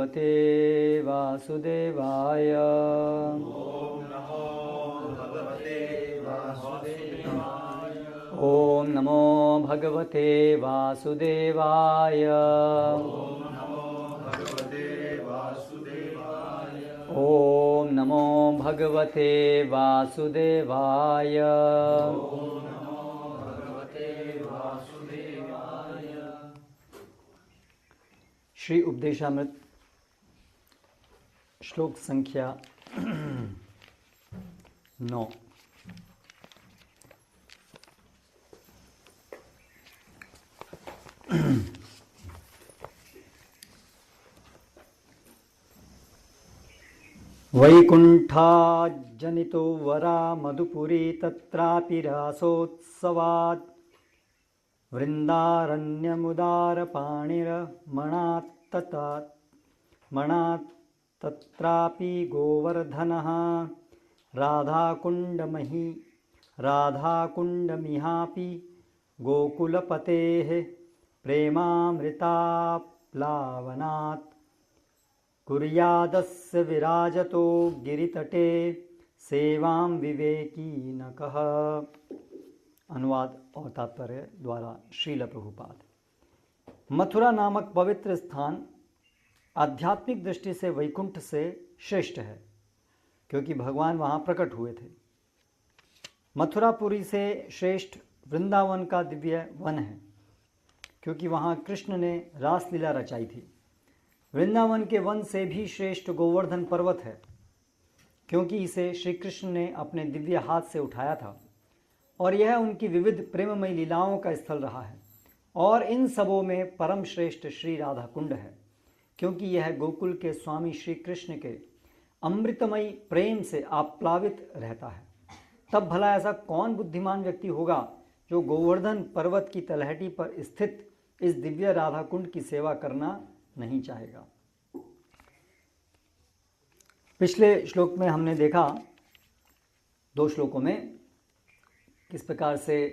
भगवते वासुदेवाय। ओम नमो भगवते वासुदेवाय। ओम नमो भगवते वासुदेवाय। श्री उपदेशामृत श्लोक संख्या 9। वैकुंठाजनितो वरा मधुपुरी तत्रापि रासोत्सवात् वृन्दारण्यमुदारपाणिर्मणात् तत्रापि गोवर्धनः राधाकुण्डमिहापि गोकुलपतेः प्रेमामृताप्लावनात् कुर्यादस्य विराजतो गिरितटे सेवां विवेकीनकः। अनुवाद और तात्पर्य द्वारा श्रील प्रभुपाद। मथुरा नामक पवित्र स्थान आध्यात्मिक दृष्टि से वैकुंठ से श्रेष्ठ है, क्योंकि भगवान वहाँ प्रकट हुए थे। मथुरापुरी से श्रेष्ठ वृंदावन का दिव्य वन है, क्योंकि वहाँ कृष्ण ने रासलीला रचाई थी। वृंदावन के वन से भी श्रेष्ठ गोवर्धन पर्वत है, क्योंकि इसे श्री कृष्ण ने अपने दिव्य हाथ से उठाया था और यह उनकी विविध प्रेममयी लीलाओं का स्थल रहा है। और इन सबों में परम श्रेष्ठ श्री राधा कुंड है, क्योंकि यह गोकुल के स्वामी श्री कृष्ण के अमृतमयी प्रेम से आप्लावित रहता है। तब भला ऐसा कौन बुद्धिमान व्यक्ति होगा जो गोवर्धन पर्वत की तलहटी पर स्थित इस दिव्य राधा कुंड की सेवा करना नहीं चाहेगा। पिछले श्लोक में हमने देखा, 2 श्लोकों में, किस प्रकार से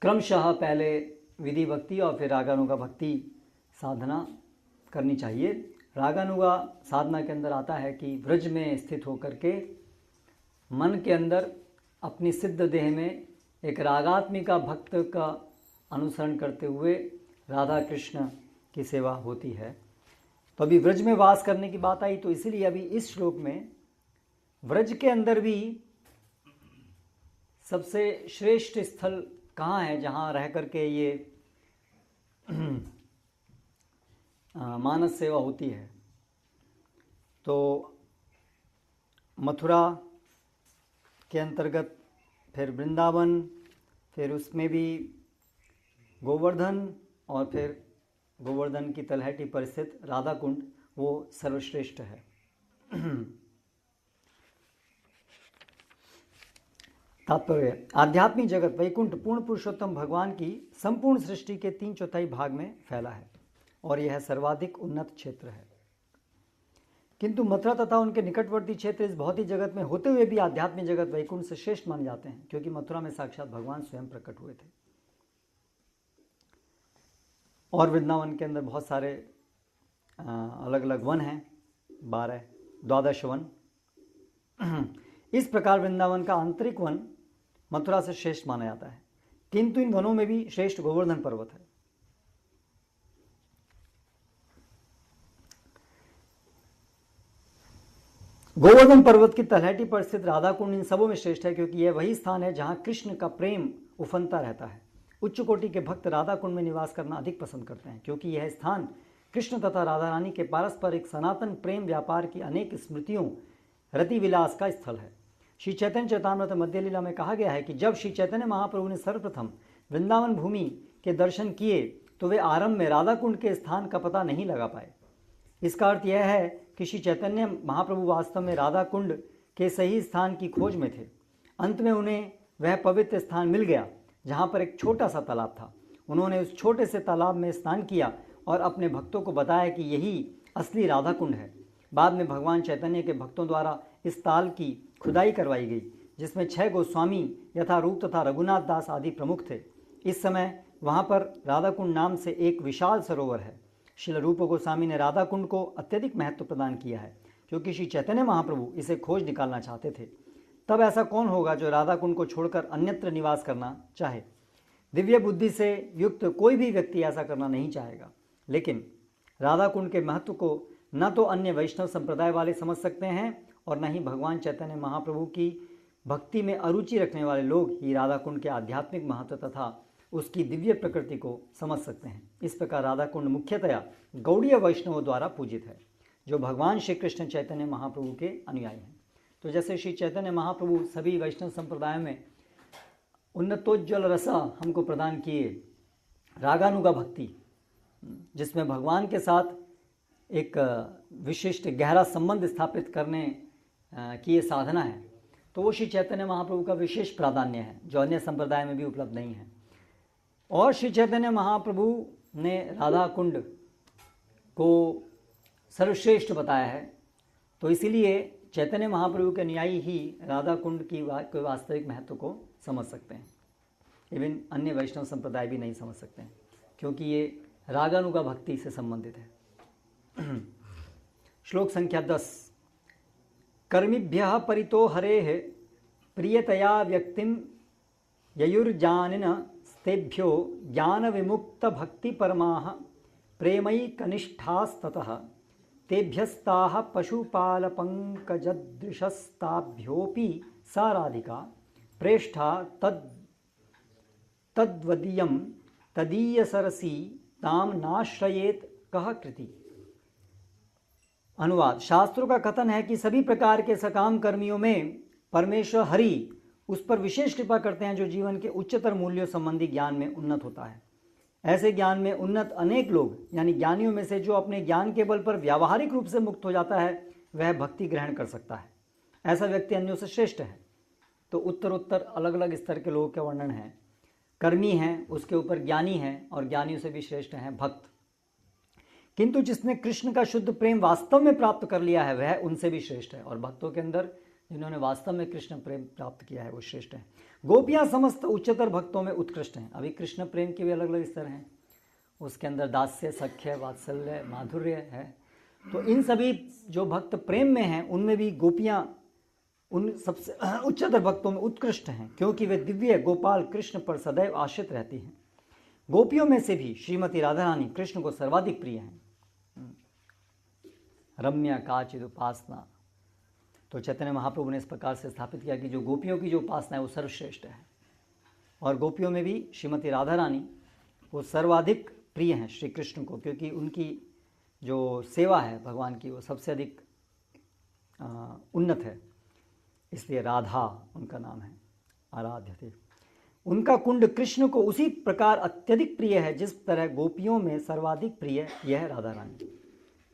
क्रमशः पहले विधि भक्ति और फिर रागानुगा भक्ति साधना करनी चाहिए। रागानुगा साधना के अंदर आता है कि व्रज में स्थित होकर के मन के अंदर अपनी सिद्ध देह में एक रागात्मिका भक्त का अनुसरण करते हुए राधा कृष्ण की सेवा होती है। तो अभी व्रज में वास करने की बात आई, तो इसीलिए अभी इस श्लोक में व्रज के अंदर भी सबसे श्रेष्ठ स्थल कहाँ है जहाँ रह करके ये मानस सेवा होती है। तो मथुरा के अंतर्गत फिर वृंदावन, फिर उसमें भी गोवर्धन, और फिर गोवर्धन की तलहटी पर स्थित राधा कुंड, वो सर्वश्रेष्ठ है। तात्पर्य: आध्यात्मिक जगत वैकुंठ पूर्ण पुरुषोत्तम भगवान की संपूर्ण सृष्टि के 3/4 भाग में फैला है और यह सर्वाधिक उन्नत क्षेत्र है। किंतु मथुरा तथा उनके निकटवर्ती क्षेत्र इस भौतिक जगत में होते हुए भी आध्यात्मिक जगत वैकुंठ से श्रेष्ठ माने जाते हैं, क्योंकि मथुरा में साक्षात भगवान स्वयं प्रकट हुए थे। और वृंदावन के अंदर बहुत सारे अलग अलग वन हैं, 12 वन। इस प्रकार वृंदावन का आंतरिक वन मथुरा से श्रेष्ठ माना जाता है, किंतु इन वनों में भी श्रेष्ठ गोवर्धन पर्वत है। गोवर्धन पर्वत की तलहटी पर स्थित राधा कुंड इन सबों में श्रेष्ठ है, क्योंकि यह वही स्थान है जहां कृष्ण का प्रेम उफनता रहता है। उच्च कोटि के भक्त राधा कुंड में निवास करना अधिक पसंद करते हैं, क्योंकि यह स्थान कृष्ण तथा राधा रानी के पारस्परिक सनातन प्रेम व्यापार की अनेक स्मृतियों रति विलास का स्थल है। श्री चैतन्य चरितामृत मध्य लीला में कहा गया है कि जब श्री चैतन्य महाप्रभु ने सर्वप्रथम वृंदावन भूमि के दर्शन किए तो वे आरंभ में राधा कुंड के स्थान का पता नहीं लगा पाए। इसका अर्थ यह है कि श्री चैतन्य महाप्रभु वास्तव में राधा कुंड के सही स्थान की खोज में थे। अंत में उन्हें वह पवित्र स्थान मिल गया जहाँ पर एक छोटा सा तालाब था। उन्होंने उस छोटे से तालाब में स्नान किया और अपने भक्तों को बताया कि यही असली राधा कुंड है। बाद में भगवान चैतन्य के भक्तों द्वारा इस ताल की खुदाई करवाई गई, जिसमें 6 गोस्वामी यथारूप तथा रघुनाथ दास आदि प्रमुख थे। इस समय वहाँ पर राधा कुंड नाम से एक विशाल सरोवर है। श्रील रूप गोस्वामी ने राधा कुंड को अत्यधिक महत्व प्रदान किया है क्योंकि श्री चैतन्य महाप्रभु इसे खोज निकालना चाहते थे। तब ऐसा कौन होगा जो राधा कुंड को छोड़कर अन्यत्र निवास करना चाहे? दिव्य बुद्धि से युक्त कोई भी व्यक्ति ऐसा करना नहीं चाहेगा। लेकिन राधा कुंड के महत्व को न तो अन्य वैष्णव संप्रदाय वाले समझ सकते हैं और न ही भगवान चैतन्य महाप्रभु की भक्ति में अरुचि रखने वाले लोग ही राधा कुंड के आध्यात्मिक महत्व तथा उसकी दिव्य प्रकृति को समझ सकते हैं। इस प्रकार राधा कुंड मुख्यतया गौड़ीय वैष्णवों द्वारा पूजित है जो भगवान श्री कृष्ण चैतन्य महाप्रभु के अनुयायी हैं। तो जैसे श्री चैतन्य महाप्रभु सभी वैष्णव संप्रदायों में उन्नतोज्ज्वल रसा हमको प्रदान किए, रागानुगा भक्ति जिसमें भगवान के साथ एक विशिष्ट गहरा संबंध स्थापित करने की ये साधना है, तो वो श्री चैतन्य महाप्रभु का विशेष प्राधान्य है जो अन्य संप्रदाय में भी उपलब्ध नहीं है। और श्री चैतन्य महाप्रभु ने राधा कुंड को सर्वश्रेष्ठ बताया है, तो इसीलिए चैतन्य महाप्रभु के अनुयायी ही राधा कुंड की वास्तविक महत्व को समझ सकते हैं। इवन अन्य वैष्णव संप्रदाय भी नहीं समझ सकते हैं क्योंकि ये रागानुगा भक्ति से संबंधित है। श्लोक संख्या 10। कर्मिभ्यः परितो हरेः प्रियतया व्यक्तिं ययुर्जानिन तेभ्यो ज्ञान विमुक्त भक्ति परमाः प्रेमयी कनिष्ठास्ततः तेभ्यस्ताः पशुपाल पंकजदृशस्ताभ्योऽपि सा राधिका प्रेष्ठा तद्वदीयं तदीय सरसी ताम नाश्रयेत कह कृति। अनुवाद। शास्त्रों का कथन है कि सभी प्रकार के सकाम कर्मियों में परमेश्वर हरि उस पर विशेष कृपा करते हैं जो जीवन के उच्चतर मूल्यों संबंधी ज्ञान में उन्नत होता है। ऐसे ज्ञान में उन्नत अनेक लोग यानी ज्ञानियों में से जो अपने ज्ञान के बल पर व्यावहारिक रूप से मुक्त हो जाता है वह भक्ति ग्रहण कर सकता है। ऐसा व्यक्ति अन्यों से श्रेष्ठ है। तो उत्तर अलग अलग स्तर के लोगों का वर्णन है। कर्मी हैं, उसके ऊपर ज्ञानी हैं और ज्ञानियों से भी श्रेष्ठ हैं भक्त। किंतु जिसने कृष्ण का शुद्ध प्रेम वास्तव में प्राप्त कर लिया है वह उनसे भी श्रेष्ठ है और भक्तों के अंदर जिन्होंने वास्तव में कृष्ण प्रेम प्राप्त किया है वो श्रेष्ठ हैं। गोपियाँ समस्त उच्चतर भक्तों में उत्कृष्ट हैं। अभी कृष्ण प्रेम के भी अलग अलग स्तर हैं, उसके अंदर दास्य, सख्य, वात्सल्य, माधुर्य है। तो इन सभी जो भक्त प्रेम में हैं उनमें भी गोपियाँ उन सबसे उच्चतर भक्तों में उत्कृष्ट हैं क्योंकि वे दिव्य गोपाल कृष्ण पर सदैव आश्रित रहती हैं। गोपियों में से भी श्रीमती राधा रानी कृष्ण को सर्वाधिक प्रिय हैं। रम्या काचिद उपासना। तो चैतन्य महाप्रभु ने इस प्रकार से स्थापित किया कि जो गोपियों की जो उपासना है वो सर्वश्रेष्ठ है और गोपियों में भी श्रीमती राधा रानी वो सर्वाधिक प्रिय हैं श्री कृष्ण को क्योंकि उनकी जो सेवा है भगवान की वो सबसे अधिक उन्नत है, इसलिए राधा उनका नाम है, आराध्य थे। उनका कुंड कृष्ण को उसी प्रकार अत्यधिक प्रिय है जिस तरह गोपियों में सर्वाधिक प्रिय यह है राधा रानी।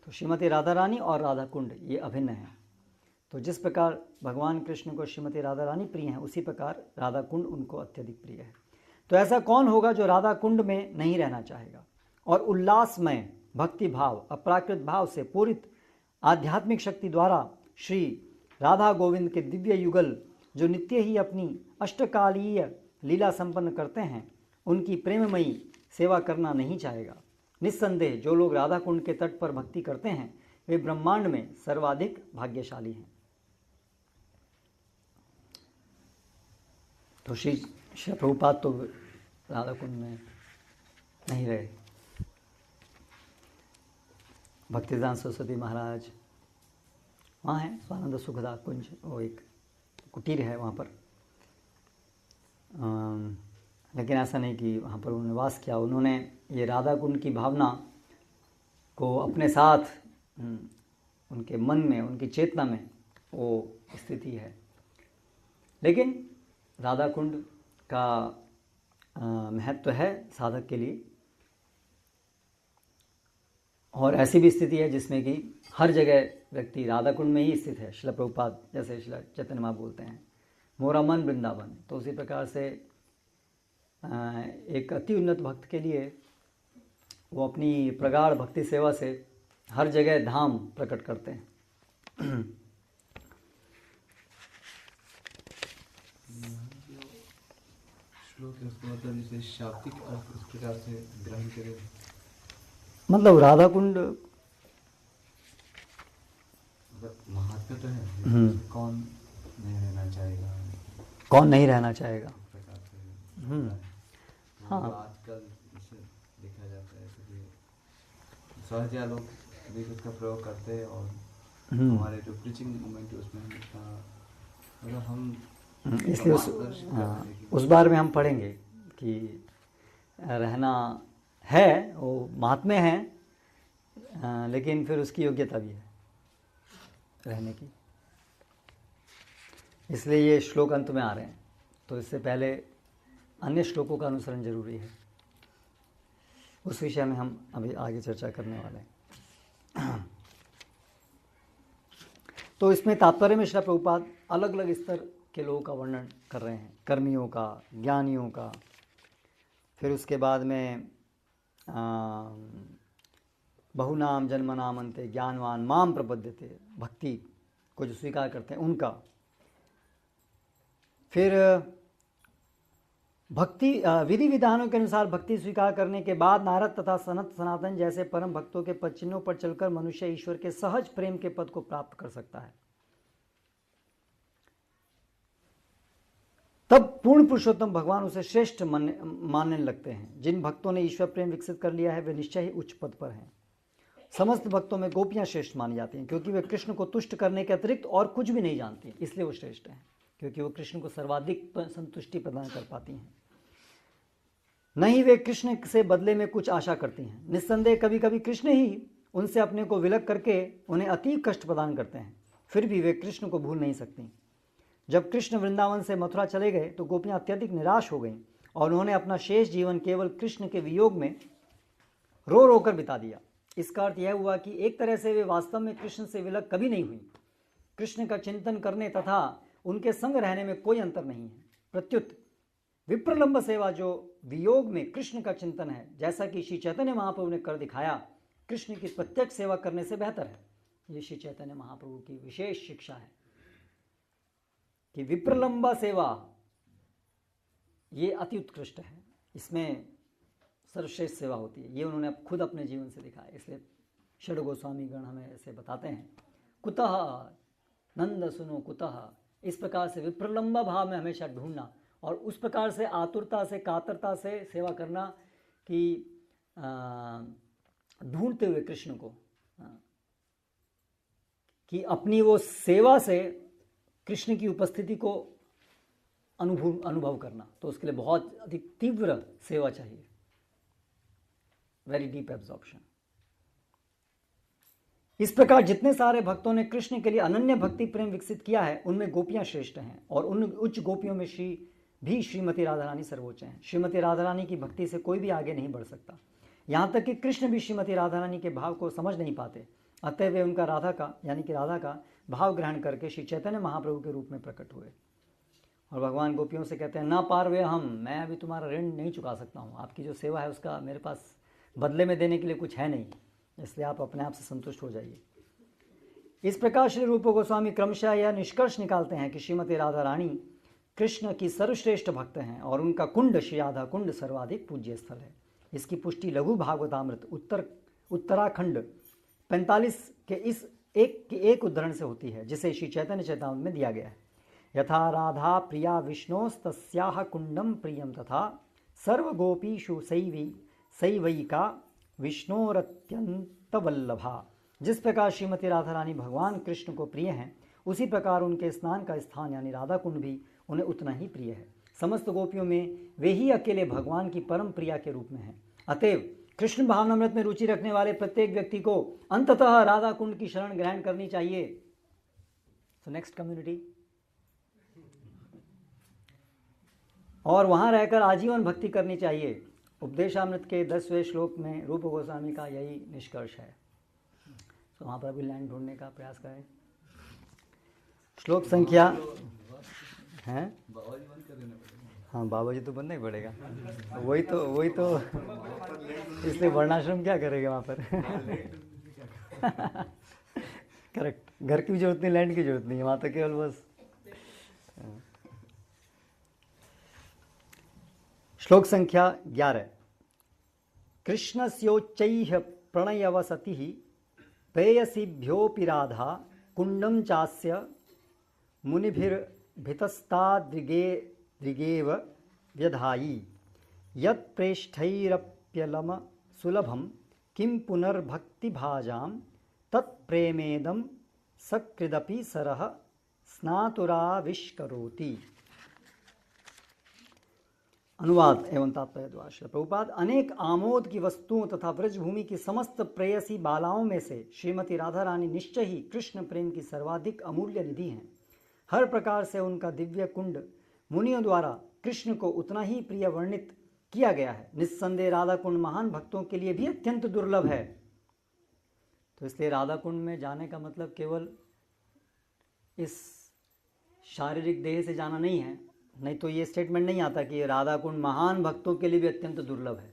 तो श्रीमती राधा रानी और राधा कुंड ये अभिन्न हैं। तो जिस प्रकार भगवान कृष्ण को श्रीमती राधा रानी प्रिय हैं उसी प्रकार राधा कुंड उनको अत्यधिक प्रिय है। तो ऐसा कौन होगा जो राधा कुंड में नहीं रहना चाहेगा और उल्लासमय भक्ति भाव, अप्राकृत भाव से पूरित आध्यात्मिक शक्ति द्वारा श्री राधा गोविंद के दिव्य युगल जो नित्य ही अपनी अष्टकालीय लीला संपन्न करते हैं उनकी प्रेममयी सेवा करना नहीं चाहेगा। निस्संदेह जो लोग राधा कुंड के तट पर भक्ति करते हैं वे ब्रह्मांड में सर्वाधिक भाग्यशाली हैं। तो श्री प्रभुपाद तो राधा कुंड में नहीं रहे। भक्तिदान सरस्वती महाराज वहाँ हैं, स्वानंद सुखदा कुंज, वो एक कुटीर है वहाँ पर। लेकिन ऐसा नहीं कि वहाँ पर उन्होंने वास किया। उन्होंने ये राधा कुंड की भावना को अपने साथ उनके मन में, उनकी चेतना में वो स्थिति है। लेकिन राधा कुंड का महत्व है साधक के लिए और ऐसी भी स्थिति है जिसमें कि हर जगह व्यक्ति राधा कुंड में ही स्थित है। श्रील प्रभुपाद जैसे श्रील चैतन्य महाप्रभु बोलते हैं मोरा मन वृंदावन, तो उसी प्रकार से एक अति उन्नत भक्त के लिए वो अपनी प्रगाढ़ भक्ति सेवा से हर जगह धाम प्रकट करते हैं। श्लोक है उसका मतलब जैसे शाब्दिक अर्थ इस प्रकार से ग्रहण करें। मतलब राधा कुंड महात्मा तो है, कौन नहीं रहना चाहेगा, कौन नहीं रहना चाहेगा। प्रकार से हाँ। आजकल इसे देखा जाता है कि सहजा लोग भी उसका प्रयोग करते हैं और हमारे जो प्रीचिंग मूवमेंट है उसमें हम इतना मतलब हम इसलिए उस बार में हम पढ़ेंगे कि रहना है, वो महात्म्य है, लेकिन फिर उसकी योग्यता भी है रहने की। इसलिए ये श्लोक अंत में आ रहे हैं, तो इससे पहले अन्य श्लोकों का अनुसरण जरूरी है। उस विषय में हम अभी आगे चर्चा करने वाले हैं। तो इसमें तात्पर्य में श्रील प्रभुपाद अलग अलग स्तर के लोगों का वर्णन कर रहे हैं, कर्मियों का, ज्ञानियों का, फिर उसके बाद में बहुनाम जन्मनाम अन्ते ज्ञानवान माम प्रपद्यते, भक्ति को जो स्वीकार करते हैं उनका। फिर भक्ति विधि विधानों के अनुसार भक्ति स्वीकार करने के बाद नारद तथा सनत सनातन जैसे परम भक्तों के पद चिन्हों पर चलकर मनुष्य ईश्वर के सहज प्रेम के पद को प्राप्त कर सकता है। तब पूर्ण पुरुषोत्तम भगवान उसे श्रेष्ठ मानने लगते हैं। जिन भक्तों ने ईश्वर प्रेम विकसित कर लिया है वे निश्चय ही उच्च पद पर हैं। समस्त भक्तों में गोपियां श्रेष्ठ मानी जाती हैं, क्योंकि वे कृष्ण को तुष्ट करने के अतिरिक्त और कुछ भी नहीं जानती, इसलिए वो श्रेष्ठ हैं, क्योंकि वो कृष्ण को सर्वाधिक संतुष्टि प्रदान कर पाती हैं। नहीं वे कृष्ण से बदले में कुछ आशा करती हैं। निस्संदेह कभी कभी कृष्ण ही उनसे अपने को विलग करके उन्हें अति कष्ट प्रदान करते हैं, फिर भी वे कृष्ण को भूल नहीं सकती। जब कृष्ण वृंदावन से मथुरा चले गए तो गोपियां अत्यधिक निराश हो गईं और उन्होंने अपना शेष जीवन केवल कृष्ण के वियोग में रो रो कर बिता दिया। इसका अर्थ यह हुआ कि एक तरह से वे वास्तव में कृष्ण से विलग कभी नहीं हुई। कृष्ण का चिंतन करने तथा उनके संग रहने में कोई अंतर नहीं है। प्रत्युत विप्रलंब सेवा जो वियोग में कृष्ण का चिंतन है, जैसा कि श्री चैतन्य महाप्रभु ने कर दिखाया, कृष्ण की प्रत्यक्ष सेवा करने से बेहतर है। ये श्री चैतन्य महाप्रभु की विशेष शिक्षा है कि विप्रलंबा सेवा ये अति उत्कृष्ट है, इसमें सर्वश्रेष्ठ सेवा होती है। ये उन्होंने खुद अपने जीवन से दिखाया। इसलिए षड गोस्वामी गण हमें ऐसे बताते हैं, कुतः नंद सुनो कुतः, इस प्रकार से विप्रलंबा भाव में हमेशा ढूंढना और उस प्रकार से आतुरता से, कातरता से सेवा करना कि ढूंढते हुए कृष्ण को, कि अपनी वो सेवा से कृष्ण की उपस्थिति को अनुभव करना। तो उसके लिए बहुत अधिक तीव्र सेवा चाहिए, वेरी डीप एब्जॉर्प्शन। इस प्रकार जितने सारे भक्तों ने कृष्ण के लिए अनन्य भक्ति प्रेम विकसित किया है, उनमें गोपियां श्रेष्ठ हैं और उन उच्च गोपियों में श्रीमती राधा रानी सर्वोच्च हैं। श्रीमती राधा रानी की भक्ति से कोई भी आगे नहीं बढ़ सकता। यहाँ तक कि कृष्ण भी श्रीमती राधा रानी के भाव को समझ नहीं पाते, अतः वे उनका राधा का यानी कि राधा का भाव ग्रहण करके श्री चैतन्य महाप्रभु के रूप में प्रकट हुए और भगवान गोपियों से कहते हैं, ना पार वे हम, मैं अभी तुम्हारा ऋण नहीं चुका सकता हूँ, आपकी जो सेवा है उसका मेरे पास बदले में देने के लिए कुछ है नहीं, इसलिए आप अपने आप से संतुष्ट हो जाइए। इस प्रकार श्री रूप गोस्वामी क्रमशः यह निष्कर्ष निकालते हैं कि श्रीमती राधा रानी कृष्ण की सर्वश्रेष्ठ भक्त हैं और उनका कुंड श्री राधा कुंड सर्वाधिक पूज्य स्थल है। इसकी पुष्टि लघु भागवतामृत उत्तराखंड 45 के इस एक उद्धरण से होती है, जिसे श्री चैतन्य चैतामृत में दिया गया है। यथा राधा प्रिया विष्णोस्तस्याः कुंडम प्रियम तथा सर्वगोपीषु सैवैका विष्णोरत्यंत वल्लभा। जिस प्रकार श्रीमती राधा रानी भगवान कृष्ण को प्रिय हैं, उसी प्रकार उनके स्नान का स्थान यानी राधा कुंड भी उन्हें उतना ही प्रिय है। समस्त गोपियों में वे ही अकेले भगवान की परम प्रिया के रूप में हैं। अतएव कृष्ण भावनामृत में रुचि रखने वाले प्रत्येक व्यक्ति को अंततः राधा कुंड की शरण ग्रहण करनी चाहिए। सो नेक्स्ट कम्युनिटी, और वहां रहकर आजीवन भक्ति करनी चाहिए। उपदेशामृत के 10वें श्लोक में रूप गोस्वामी का यही निष्कर्ष है। तो वहां पर भी लैंड ढूंढने का प्रयास करें। श्लोक संख्या है, हाँ बाबा जी तो बनना ही पड़ेगा, वही तो इसलिए वर्णाश्रम क्या करेगा वहाँ पर। करेक्ट, घर की भी जरूरत नहीं, लैंड की जरूरत नहीं है, वहाँ तो केवल बस। श्लोक संख्या 11। कृष्णस्योच्चैः प्रणयवसतिः प्रेयसीभ्योऽपि राधा कुण्डं चास्य मुनिभिर्भितस्तादृगेव व्यधायि यत्प्रेष्ठैरप्यलम सुलभं किं पुनर्भक्तिभाजां तत्प्रेमेदं सकृदपि सरः स्नातुराविष्करोति। अनुवाद एवं तात्पर्य द्वारा श्रील प्रभुपाद, अनेक आमोद की वस्तुओं तथा ब्रजभूमि की समस्त प्रेयसी बालाओं में से श्रीमती राधा रानी निश्चय ही कृष्ण प्रेम की सर्वाधिक अमूल्य निधि हैं। हर प्रकार से उनका दिव्य कुंड मुनियों द्वारा कृष्ण को उतना ही प्रिय वर्णित किया गया है। निस्संदेह राधा कुंड महान भक्तों के लिए भी अत्यंत दुर्लभ है। तो इसलिए राधा कुंड में जाने का मतलब केवल इस शारीरिक देह से जाना नहीं है, नहीं तो ये स्टेटमेंट नहीं आता कि राधा कुंड महान भक्तों के लिए भी अत्यंत दुर्लभ है।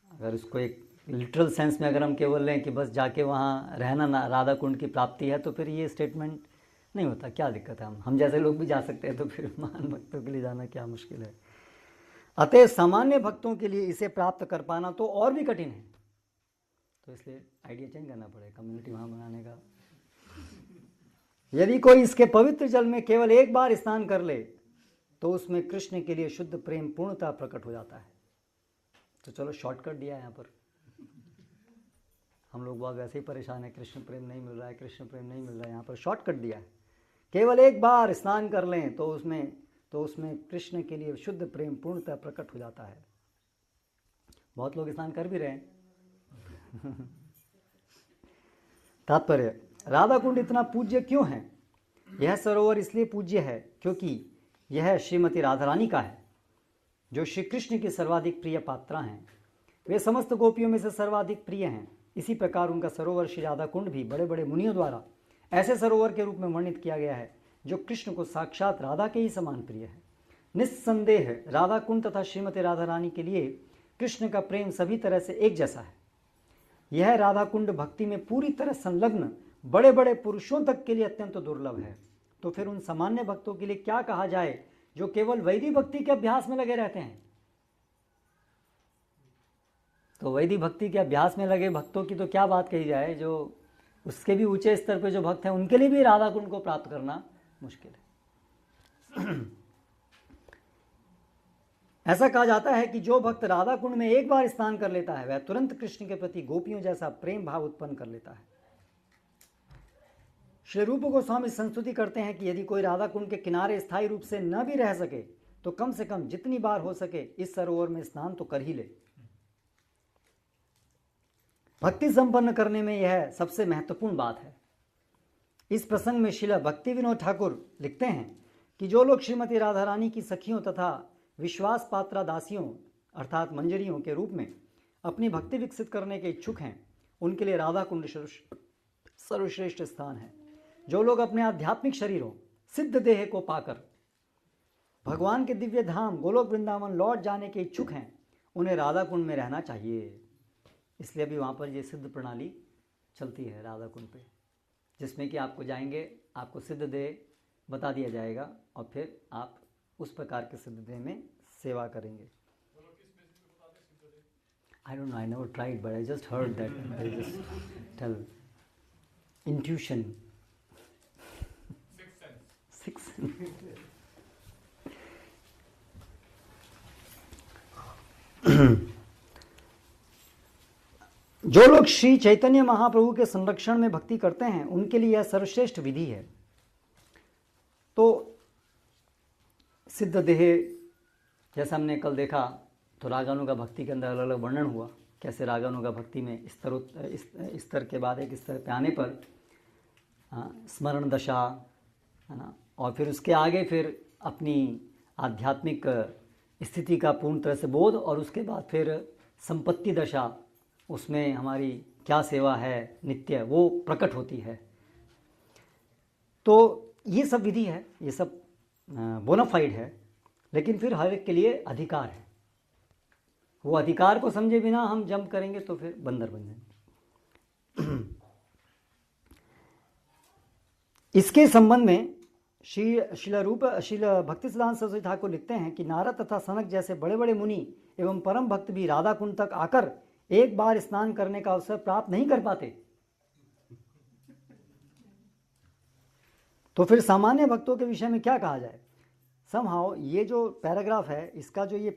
अगर इसको एक लिटरल सेंस में अगर हम केवल लें कि बस जाके वहाँ रहना राधा कुंड की प्राप्ति है, तो फिर ये स्टेटमेंट नहीं होता। क्या दिक्कत है, हम जैसे लोग भी जा सकते हैं, तो फिर महान भक्तों के लिए जाना क्या मुश्किल है। अतः सामान्य भक्तों के लिए इसे प्राप्त कर पाना तो और भी कठिन है। तो इसलिए आइडिया चेंज करना पड़ेगा कम्युनिटी वहाँ बनाने का। यदि कोई इसके पवित्र जल में केवल एक बार स्नान कर ले तो उसमें कृष्ण के लिए शुद्ध प्रेम पूर्णतः प्रकट हो जाता है। तो चलो शॉर्टकट दिया है यहाँ पर। हम लोग बहुत वैसे ही परेशान है, कृष्ण प्रेम नहीं मिल रहा है, कृष्ण प्रेम नहीं मिल रहा है। यहाँ पर शॉर्टकट दिया है, केवल एक बार स्नान कर लें तो उसमें कृष्ण के लिए शुद्ध प्रेम पूर्णतः प्रकट हो जाता है। बहुत लोग स्नान कर भी रहे हैं। तात्पर्य, राधा कुंड इतना पूज्य क्यों है? यह सरोवर इसलिए पूज्य है क्योंकि यह श्रीमती राधा रानी का है, जो श्री कृष्ण की सर्वाधिक प्रिय पात्रा हैं। वे समस्त गोपियों में से सर्वाधिक प्रिय हैं। इसी प्रकार उनका सरोवर श्री राधा कुंड भी बड़े बड़े मुनियों द्वारा ऐसे सरोवर के रूप में वर्णित किया गया है जो कृष्ण को साक्षात राधा के ही समान प्रिय है। निस्संदेह राधा कुंड तथा श्रीमती राधा रानी के लिए कृष्ण का प्रेम सभी तरह से एक जैसा है। यह राधा कुंड भक्ति में पूरी तरह संलग्न बड़े बड़े पुरुषों तक के लिए अत्यंत दुर्लभ है। तो फिर उन सामान्य भक्तों के लिए क्या कहा जाए जो केवल वैदिक भक्ति के अभ्यास में लगे रहते हैं? तो वैदिक भक्ति के अभ्यास में लगे भक्तों की तो क्या बात कही जाए, जो उसके भी ऊंचे स्तर पे जो भक्त हैं उनके लिए भी राधा कुंड को प्राप्त करना मुश्किल है। ऐसा कहा जाता है कि जो भक्त राधा कुंड में एक बार स्नान कर लेता है वह तुरंत कृष्ण के प्रति गोपियों जैसा प्रेम भाव उत्पन्न कर लेता है। श्री रूप गोस्वामी संस्तुति करते हैं कि यदि कोई राधा कुंड के किनारे स्थायी रूप से न भी रह सके तो कम से कम जितनी बार हो सके इस सरोवर में स्नान तो कर ही ले। भक्ति संपन्न करने में यह सबसे महत्वपूर्ण बात है। इस प्रसंग में श्रील भक्ति विनोद ठाकुर लिखते हैं कि जो लोग श्रीमती राधा रानी की सखियों तथा विश्वास पात्रा दासियों अर्थात मंजरियों के रूप में अपनी भक्ति विकसित करने के इच्छुक हैं, उनके लिए राधा कुंड सर्वश्रेष्ठ स्थान है। जो लोग अपने आध्यात्मिक शरीरों सिद्ध देह को पाकर भगवान के दिव्य धाम गोलोक वृंदावन लौट जाने के इच्छुक हैं, उन्हें राधा कुंड में रहना चाहिए। इसलिए अभी वहाँ पर ये सिद्ध प्रणाली चलती है राधा कुंड पे, जिसमें कि आपको जाएंगे, आपको सिद्ध देह बता दिया जाएगा और फिर आप उस प्रकार के सिद्ध देह में सेवा करेंगे। I don't know, I never tried, but I just heard that they just tell intuition. Sixth sense. जो लोग श्री चैतन्य महाप्रभु के संरक्षण में भक्ति करते हैं उनके लिए यह सर्वश्रेष्ठ विधि है। तो सिद्ध देह जैसा हमने कल देखा, तो रागानुगा भक्ति के अंदर अलग अलग वर्णन हुआ, कैसे रागानुगा भक्ति में स्तर के बाद एक स्तर पे आने पर स्मरण दशा है ना, और फिर उसके आगे फिर अपनी आध्यात्मिक स्थिति का पूर्ण तरह से बोध, और उसके बाद फिर संपत्ति दशा, उसमें हमारी क्या सेवा है नित्य वो प्रकट होती है। तो ये सब विधि है, ये सब बोनाफाइड है, लेकिन फिर हर एक के लिए अधिकार है। वो अधिकार को समझे बिना हम जंप करेंगे तो फिर बंदर बन जाएंगे। इसके संबंध में श्रील भक्तिसिद्धांत सरस्वती ठाकुर लिखते हैं कि नारद तथा सनक जैसे बड़े बड़े मुनि एवं परम भक्त भी राधा कुंड तक आकर एक बार स्नान करने का अवसर प्राप्त नहीं कर पाते, तो फिर सामान्य भक्तों के विषय में क्या कहा जाए। समहाउ ये जो पैराग्राफ है, इसका जो ये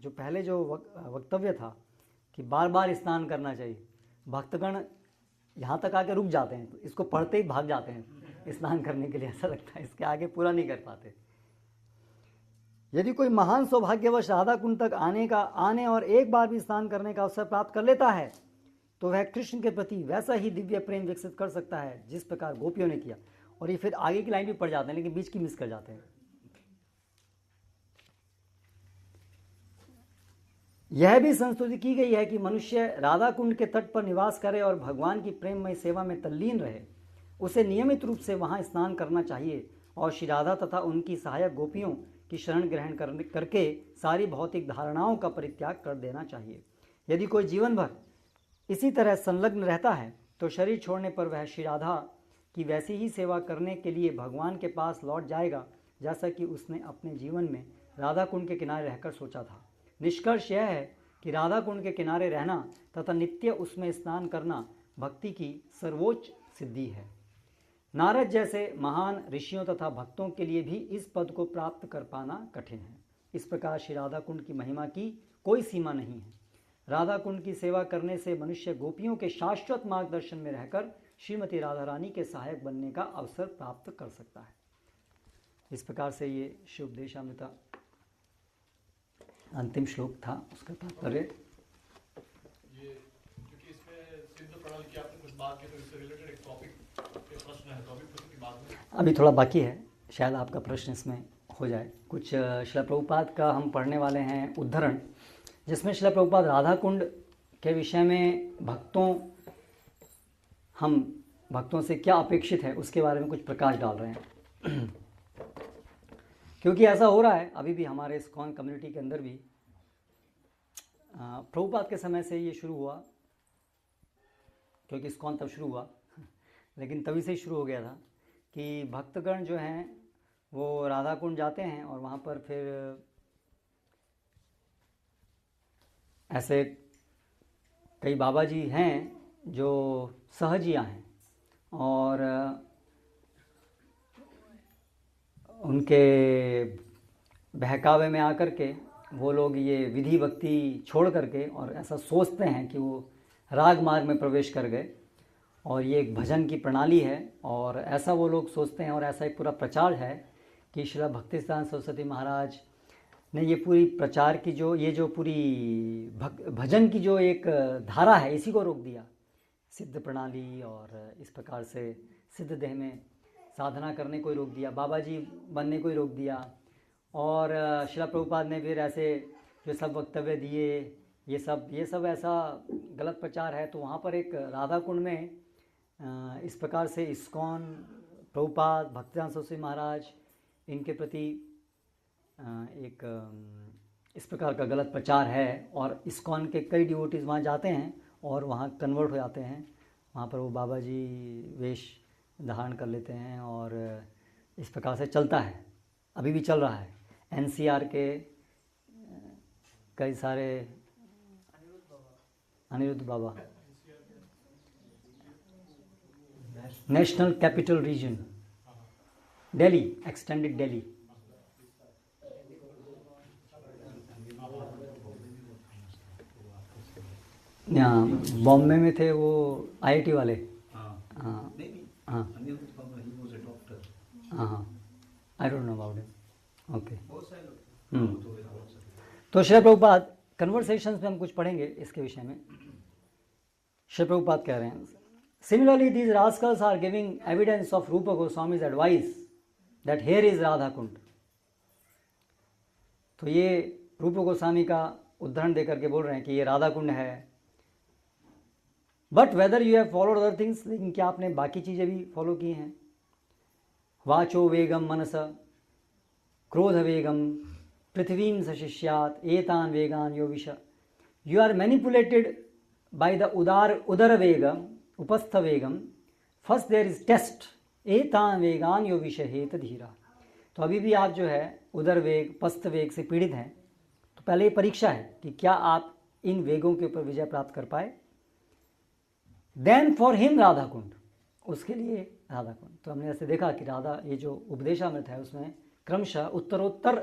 पहले जो वक्तव्य था कि बार बार स्नान करना चाहिए, भक्तगण यहाँ तक आके रुक जाते हैं, तो इसको पढ़ते ही भाग जाते हैं स्नान करने के लिए, ऐसा लगता है इसके आगे पूरा नहीं कर पाते। यदि कोई महान सौभाग्यवश राधा कुंड तक आने और एक बार भी स्नान करने का अवसर प्राप्त कर लेता है, तो वह कृष्ण के प्रति वैसा ही दिव्य प्रेम विकसित कर सकता है जिस प्रकार गोपियों ने किया। और ये फिर आगे की लाइन भी पढ़ जाते हैं, लेकिन बीच की मिस कर जाते हैं। यह भी संस्तुति की गई है कि मनुष्य राधा कुंड के तट पर निवास करे और भगवान की प्रेममय सेवा में तल्लीन रहे। उसे नियमित रूप से वहां स्नान करना चाहिए और श्री राधा तथा उनकी सहायक गोपियों की शरण ग्रहण करके सारी भौतिक धारणाओं का परित्याग कर देना चाहिए। यदि कोई जीवन भर इसी तरह संलग्न रहता है, तो शरीर छोड़ने पर वह श्री राधा की वैसी ही सेवा करने के लिए भगवान के पास लौट जाएगा जैसा कि उसने अपने जीवन में राधा कुंड के किनारे रहकर सोचा था। निष्कर्ष यह है कि राधा कुंड के किनारे रहना तथा नित्य उसमें स्नान करना भक्ति की सर्वोच्च सिद्धि है। नारद जैसे महान ऋषियों तथा भक्तों के लिए भी इस पद को प्राप्त कर पाना कठिन है। इस प्रकार श्री राधा कुंड की महिमा की कोई सीमा नहीं है। राधा कुंड की सेवा करने से मनुष्य गोपियों के शाश्वत मार्गदर्शन में रहकर श्रीमती राधा रानी के सहायक बनने का अवसर प्राप्त कर सकता है। इस प्रकार से ये श्री उपदेशामृता अंतिम श्लोक था, उसका तात्पर्य। ये क्योंकि इसमें सिद्ध प्रणाली की आपने कुछ बात की, तो इससे रिलेटेड एक टॉपिक के प्रश्न है, तो अभी प्रश्न की बात में अभी थोड़ा बाकी है, शायद आपका प्रश्न इसमें हो जाए। कुछ श्रील प्रभुपाद का हम पढ़ने वाले हैं उद्धरण, जिसमें श्रील प्रभुपाद राधा कुंड के विषय में भक्तों से क्या अपेक्षित है उसके बारे में कुछ प्रकाश डाल रहे हैं। क्योंकि ऐसा हो रहा है अभी भी हमारे इस्कॉन कम्युनिटी के अंदर भी, प्रभुपाद के समय से ये शुरू हुआ, क्योंकि इस्कॉन तब शुरू हुआ लेकिन तभी से ही शुरू हो गया था कि भक्तगण जो हैं वो राधा कुंड जाते हैं और वहाँ पर फिर ऐसे कई बाबा जी हैं जो सहजिया हैं और उनके बहकावे में आकर के वो लोग ये विधि भक्ति छोड़ करके और ऐसा सोचते हैं कि वो राग मार्ग में प्रवेश कर गए और ये एक भजन की प्रणाली है, और ऐसा वो लोग सोचते हैं। और ऐसा एक पूरा प्रचार है कि श्रील भक्तिसिद्धांत सरस्वती महाराज ने ये पूरी प्रचार की जो पूरी भजन की जो एक धारा है, इसी को रोक दिया। सिद्ध प्रणाली और इस प्रकार से सिद्ध देह में साधना करने को ही रोक दिया, बाबा जी बनने को ही रोक दिया। और श्रील प्रभुपाद ने फिर ऐसे जो सब वक्तव्य दिए, ये सब ऐसा गलत प्रचार है। तो वहाँ पर एक राधा कुंड में इस प्रकार से इस्कॉन, प्रभुपाद, भक्तिसिद्धांत सरस्वती महाराज, इनके प्रति एक इस प्रकार का गलत प्रचार है। और इस्कॉन के कई डिवोटीज़ वहाँ जाते हैं और वहाँ कन्वर्ट हो जाते हैं, वहाँ पर वो बाबा जी वेश धारण कर लेते हैं और इस प्रकार से चलता है, अभी भी चल रहा है। एनसीआर के कई सारे Aniruddha Baba, national capital region Delhi, extended Delhi, यहाँ बॉम्बे में थे वो आईआईटी वाले। हाँ I don't know about it. Okay, तो श्री प्रभुपाद कन्वर्सेशंस में हम कुछ पढ़ेंगे इसके विषय में। श्री प्रभुपाद कह रहे हैं, similarly these rascals are giving evidence of Rupa Goswami's advice that here is Radha Kund. तो ये रूपा गोस्वामी का उदाहरण देकर के बोल रहे हैं कि ये राधा कुंड है। But whether you have followed other things, लेकिन क्या आपने बाकी चीज़ें भी फॉलो की हैं। वाचो वेगम मनस क्रोध वेगम पृथ्वीं सशिष्यात एतान वेगान यो विश। You are manipulated by the उदर वेगम उपस्थ वेगम। फर्स्ट देयर इज टेस्ट एतान वेगान यो विष हेत धीरा। तो अभी भी आप जो है उदर वेग, पस्थ वेग से पीड़ित हैं। तो पहले ये परीक्षा है कि क्या आप इन वेगों के ऊपर विजय प्राप्त कर पाए। Then for him Radha Kund, उसके लिए राधा कुंड। तो हमने ऐसे देखा कि राधा, ये जो उपदेशामृत है उसमें क्रमशः उत्तरोत्तर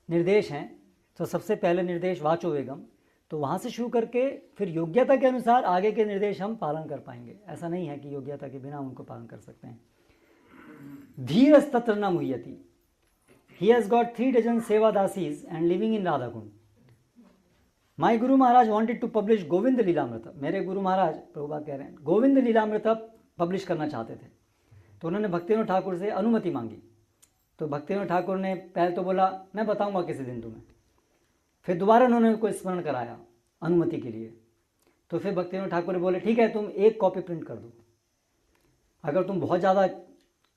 निर्देश हैं। तो सबसे पहले निर्देश वाचो वेगम, तो वहाँ से शुरू करके फिर योग्यता के अनुसार आगे के निर्देश हम पालन कर पाएंगे। ऐसा नहीं है कि योग्यता के बिना उनको पालन कर सकते हैं। धीरज तत्र न मुह्यति, ही हैज़ गॉट 3 डजन सेवा दासीज and living in Radha Kund. My Guru Maharaj wanted to publish Govind Lilamrita, मेरे गुरु महाराज प्रभुपाद कह रहे हैं गोविंद लीलामृत पब्लिश करना चाहते थे। तो उन्होंने भक्तिविनोद ठाकुर से अनुमति मांगी। तो भक्तिविनोद ठाकुर ने पहले तो बोला मैं बताऊंगा किसी दिन तुम्हें, फिर दोबारा उन्होंने उनको स्मरण कराया अनुमति के लिए। तो फिर भक्तिविनोद ठाकुर बोले ठीक है तुम 1 कॉपी प्रिंट कर दो, अगर तुम बहुत ज़्यादा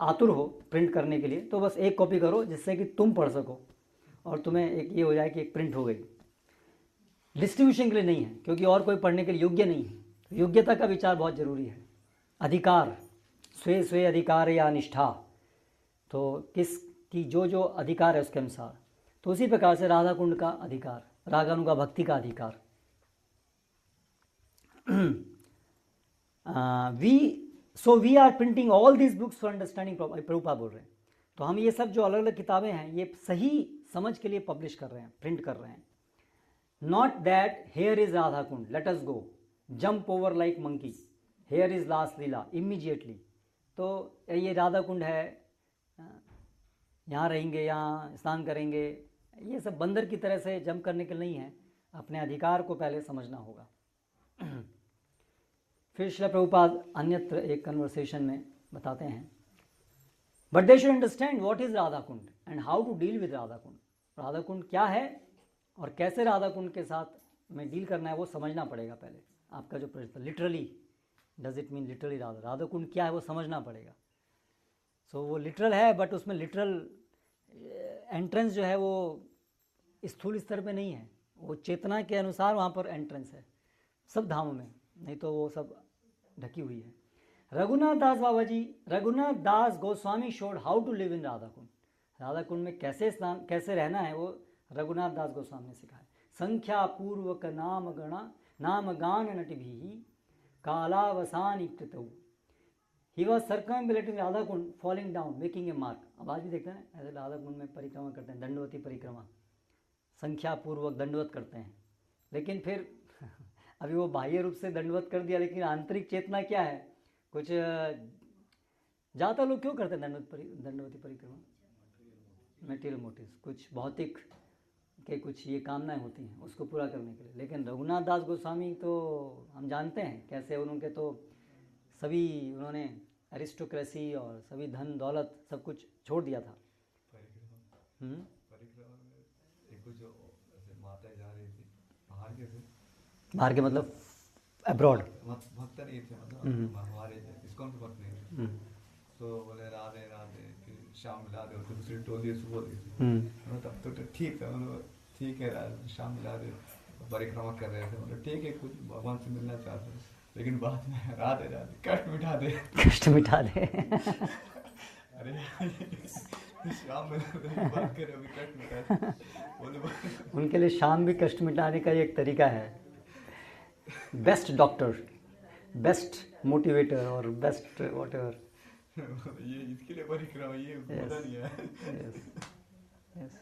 आतुर हो प्रिंट करने के लिए तो बस 1 कॉपी करो जिससे कि तुम पढ़ सको और तुम्हें एक ये हो जाए कि एक प्रिंट हो गई। डिस्ट्रीब्यूशन के लिए नहीं है, क्योंकि और कोई पढ़ने के लिए योग्य नहीं है। तो योग्यता का विचार बहुत जरूरी है। अधिकार, स्वे स्वे अधिकार या निष्ठा, तो किसकी जो जो अधिकार है उसके अनुसार। तो उसी प्रकार से राधा कुंड का अधिकार, रागानुगा भक्ति का अधिकार। We are printing all these books for understanding, Prabhupada बोल रहे हैं। तो हम ये सब जो अलग अलग किताबें हैं ये सही समझ के लिए पब्लिश कर रहे हैं, प्रिंट कर रहे हैं। Not that here is Radha Kund, let us go, jump over like monkey, here is last Leela immediately. तो ये राधा कुंड है, यहाँ रहेंगे, यहाँ स्नान करेंगे, ये सब बंदर की तरह से जंप करने के नहीं है। अपने अधिकार को पहले समझना होगा। फिर श्रील प्रभुपाद अन्यत्र एक कन्वर्सेशन में बताते हैं, but they should understand what is Radha Kund and how to deal with Radha Kund. Radha Kund क्या है और कैसे राधा कुंड के साथ में डील करना है वो समझना पड़ेगा पहले। आपका जो प्रश्न literally, does it mean literally Radha Kund क्या है वो समझना पड़ेगा। सो वो लिटरल है, बट उसमें लिटरल एंट्रेंस जो है वो स्थूल स्तर पे नहीं है, वो चेतना के अनुसार वहाँ पर एंट्रेंस है सब धामों में, नहीं तो वो सब ढकी हुई है। Raghunath Das Baba ji, Raghunath Das Goswami showed how to live in Radha Kund. Radha Kund में कैसे स्नान, कैसे रहना है वो रघुनाथ दास गोस्वामी ने सिखाया। संख्या पूर्वक नाम गणा नाम गान नटि भी कालावसानी कृतौ, he was circumambulating Radha Kund falling down making a mark. अब आज भी देखते हैं ऐसे राधा कुंड में परिक्रमा करते हैं, दंडवती परिक्रमा, संख्या पूर्वक दंडवत करते हैं। लेकिन फिर अभी वो बाह्य रूप से दंडवत कर दिया, लेकिन आंतरिक चेतना क्या है? कुछ ज़्यादा लोग क्यों करते हैं दंडवती परिक्रमा? मटेरियल मोटिव्स, कुछ भौतिक के कुछ ये कामनाएं होती हैं उसको पूरा करने के लिए। लेकिन रघुनाथ दास गोस्वामी तो हम जानते हैं कैसे उनके तो सभी उन्होंने एरिस्टोक्रेसी और सभी धन दौलत सब कुछ छोड़ दिया था। परिक्रमा में एक जो ऐसे माता जा रही थी बाहर के मतलब अब्रॉड, भक्त नहीं थे, मतलब हमारे इस्कॉन के भक्त नहीं थे। तो बोले राधे राधे, फिर शाम मिला दे, तो दूसरी टोली सुबह दी थी। तब तो ठीक है, मतलब ठीक है, शाम मिला दे, परिक्रमा कर रहे थे, मतलब ठीक है, कुछ भगवान से मिलना चाहते थे। लेकिन बाद में राधे राधे, कष्ट मिटा दे, कष्ट मिटा दे। अरे शाम में बात कर, अभी कष्ट मिटा दे। उनके लिए शाम भी कष्ट मिटाने का एक तरीका है। बेस्ट डॉक्टर, बेस्ट मोटिवेटर और बेस्ट व्हाटएवर, ये इसके लिए परिक्रमा, ये होता नहीं है। yes.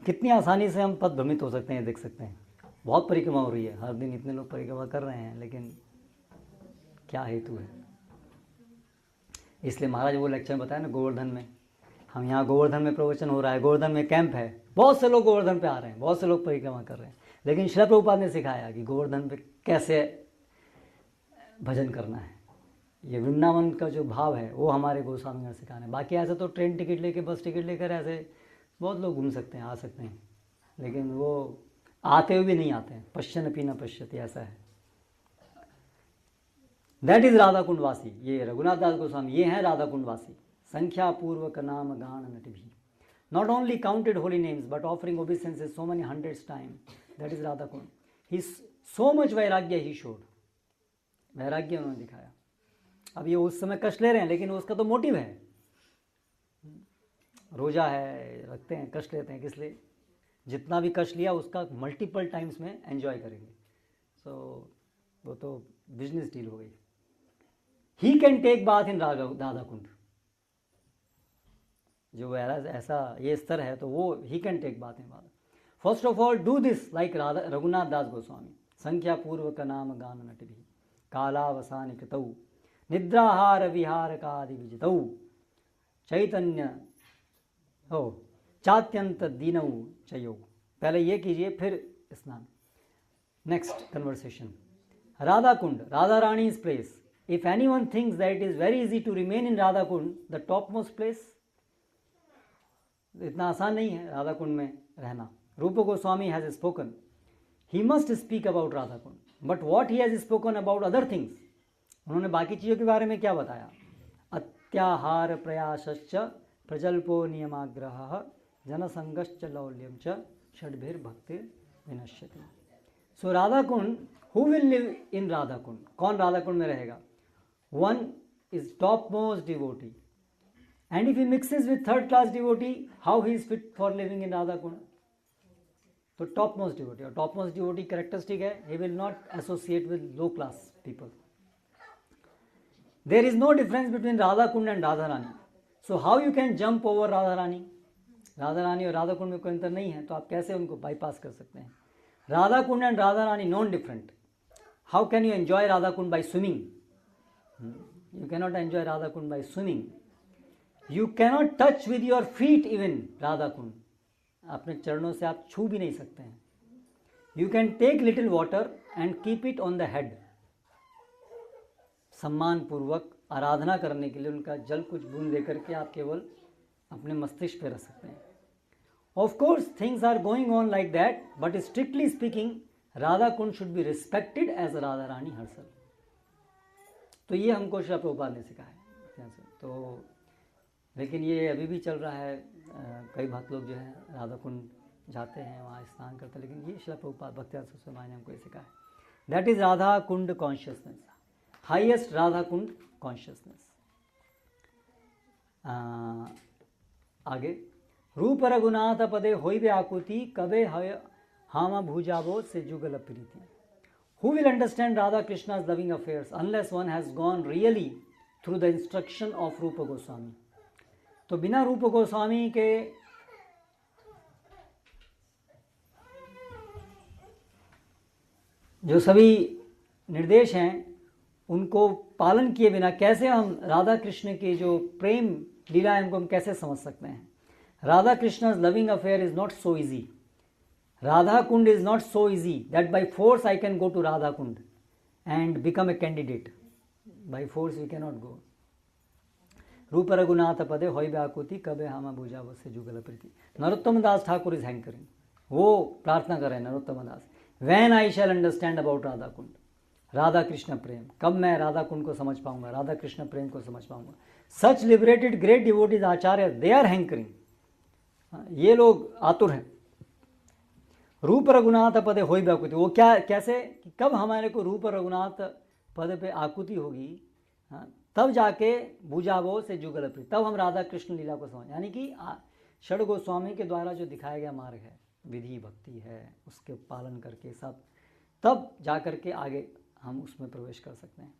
कितनी आसानी से हम पथ भ्रमित हो सकते हैं, देख सकते हैं। बहुत परिक्रमा हो रही है, हर दिन इतने लोग परिक्रमा कर रहे हैं, लेकिन क्या हेतु है? इसलिए महाराज वो लेक्चर बताया ना गोवर्धन में, हम यहाँ गोवर्धन में प्रवचन हो रहा है, गोवर्धन में कैंप है, बहुत से लोग गोवर्धन पे आ रहे हैं, बहुत से लोग परिक्रमा कर रहे हैं, लेकिन श्रील प्रभुपाद ने सिखाया कि गोवर्धन पे कैसे भजन करना है। ये वृंदावन का जो भाव है वो हमारे गोस्वामी ने सिखाना है। बाकी ऐसे तो ट्रेन टिकट लेके, बस टिकट लेकर ऐसे बहुत लोग घूम सकते हैं, आ सकते हैं, लेकिन वो आते हुए भी नहीं आते हैं। पश्यन अपि न पश्यति, ऐसा है। दैट इज राधा कुंडवासी। ये रघुनाथ दास गोस्वामी, ये हैं राधा कुंडवासी। संख्या पूर्वक नाम गान नट भी, not only counted holy names but offering obeisances so many hundreds time, that is Radha Kund. He so much वैराग्य ही शोड, वैराग्य उन्होंने दिखाया। अब ये उस समय कष्ट ले रहे हैं, लेकिन उसका तो मोटिव है, रोजा है, रखते हैं, कष्ट लेते हैं, किस लिए? जितना भी कष्ट लिया उसका मल्टीपल टाइम्स में एंजॉय करेंगे। वो तो बिजनेस डील हो गई। He can take bath in Radha Kund, जो ऐसा ये स्तर है तो वो he can take bath in Radha. First of all do this like Raghunath Das Goswami, संख्या पूर्वक नाम गान नट भी कालावसान कृतौ निद्राहार विहार का आदि विजितौ चैतन्य हो चात्यंत दीनौ चयो। पहले ये कीजिए फिर स्नान। Next conversation, Radha Kund, Radha Rani's place. If anyone thinks that it is very easy to remain in Radha Kund, the topmost place, इतना आसान नहीं है राधा कुंड में रहना। रूप Goswami has spoken, he must speak about Radha Kund, but what he has spoken about other things, उन्होंने बाकी चीज़ों के बारे में क्या बताया? अत्याहार प्रयासश्च प्रजल्पो नियमाग्रह जनसंगश्च लौल्यम च षड्भिर्भक्ति विनश्यति। So Radha Kund, who will live in Radha Kund, कौन राधा कुंड में रहेगा? One is topmost devotee, and if he mixes with third class devotee, how he is fit for living in Radha Kund? तो टॉप मोस्ट डिवोटी, और टॉप मोस्ट डिवोटी कैरेक्टरिस्टिक है, he will not associate with low class people. There is no difference between Radha Kund and Radha Rani. So how you can jump over Radha Rani? Radha Rani और राधा कुंड में कोई अंतर नहीं है, तो आप कैसे उनको बाईपास कर सकते हैं? Radha Kund and Radha Rani non different. How can you enjoy Radha Kund by swimming? You cannot enjoy Radha Kund by swimming. You cannot touch with your feet even Radha Kund, अपने चरणों से आप छू भी नहीं सकते हैं. You can take little water and keep it on the head. सम्मान पूर्वक आराधना करने के लिए उनका जल कुछ बूंद देकर के आप केवल अपने मस्तिष्क पे रख सकते हैं. Of course things are going on like that, but strictly speaking Radha Kund should be respected as Radha Rani herself. तो ये हमको श्री प्रभुपाद ने सिखाया है. तो लेकिन ये अभी भी चल रहा है. कई भक्त लोग जो है राधा कुंड जाते हैं, वहाँ स्नान करते हैं, लेकिन ये श्री प्रभुपाद भक्तिवेदांत सरस्वती माँ ने हमको ये सिखाया. That is Radha Kund consciousness, highest Radha Kund consciousness. आगे, रूप रघुनाथ पदे होई व्याकुति कबे हामा भूजाबो से जुगल प्रीति. Who will understand Radha Krishna's loving affairs unless one has gone really through the instruction of Rupa Goswami? तो बिना रूप गोस्वामी के जो सभी निर्देश हैं उनको पालन किए बिना कैसे हम राधा कृष्ण के जो प्रेम लीला है उनको हम कैसे समझ सकते हैं? Radha Krishna's loving affair is not so easy. Radha Kund is not so easy that by force I can go to Radha Kund and become a candidate. By force we cannot go. रूप रघुनाथ पदे होई व्याकुति कबे हामा भुजा से जुगल प्रीति. Narottam Das Thakur is hankering. वो प्रार्थना कर रहे हैं Narottam Das, when I shall understand about Radha Kund, Radha Krishna prem, कब मैं राधा कुंड को समझ पाऊंगा, राधा कृष्ण प्रेम को समझ पाऊंगा. Such liberated great devotees acharya they are hankering. ये लोग आतुर हैं. रूप रघुनाथ पदे होई व्याकुति, वो क्या कैसे कि कब हमारे को रूप रघुनाथ पद पे आकुति होगी, तब जाके भुजावो से जुगल प्रीति, तब हम राधा कृष्ण लीला को समझ. यानी कि षड गोस्वामी के द्वारा जो दिखाया गया मार्ग है, विधि भक्ति है, उसके पालन करके सब, तब जा करके आगे हम उसमें प्रवेश कर सकते हैं.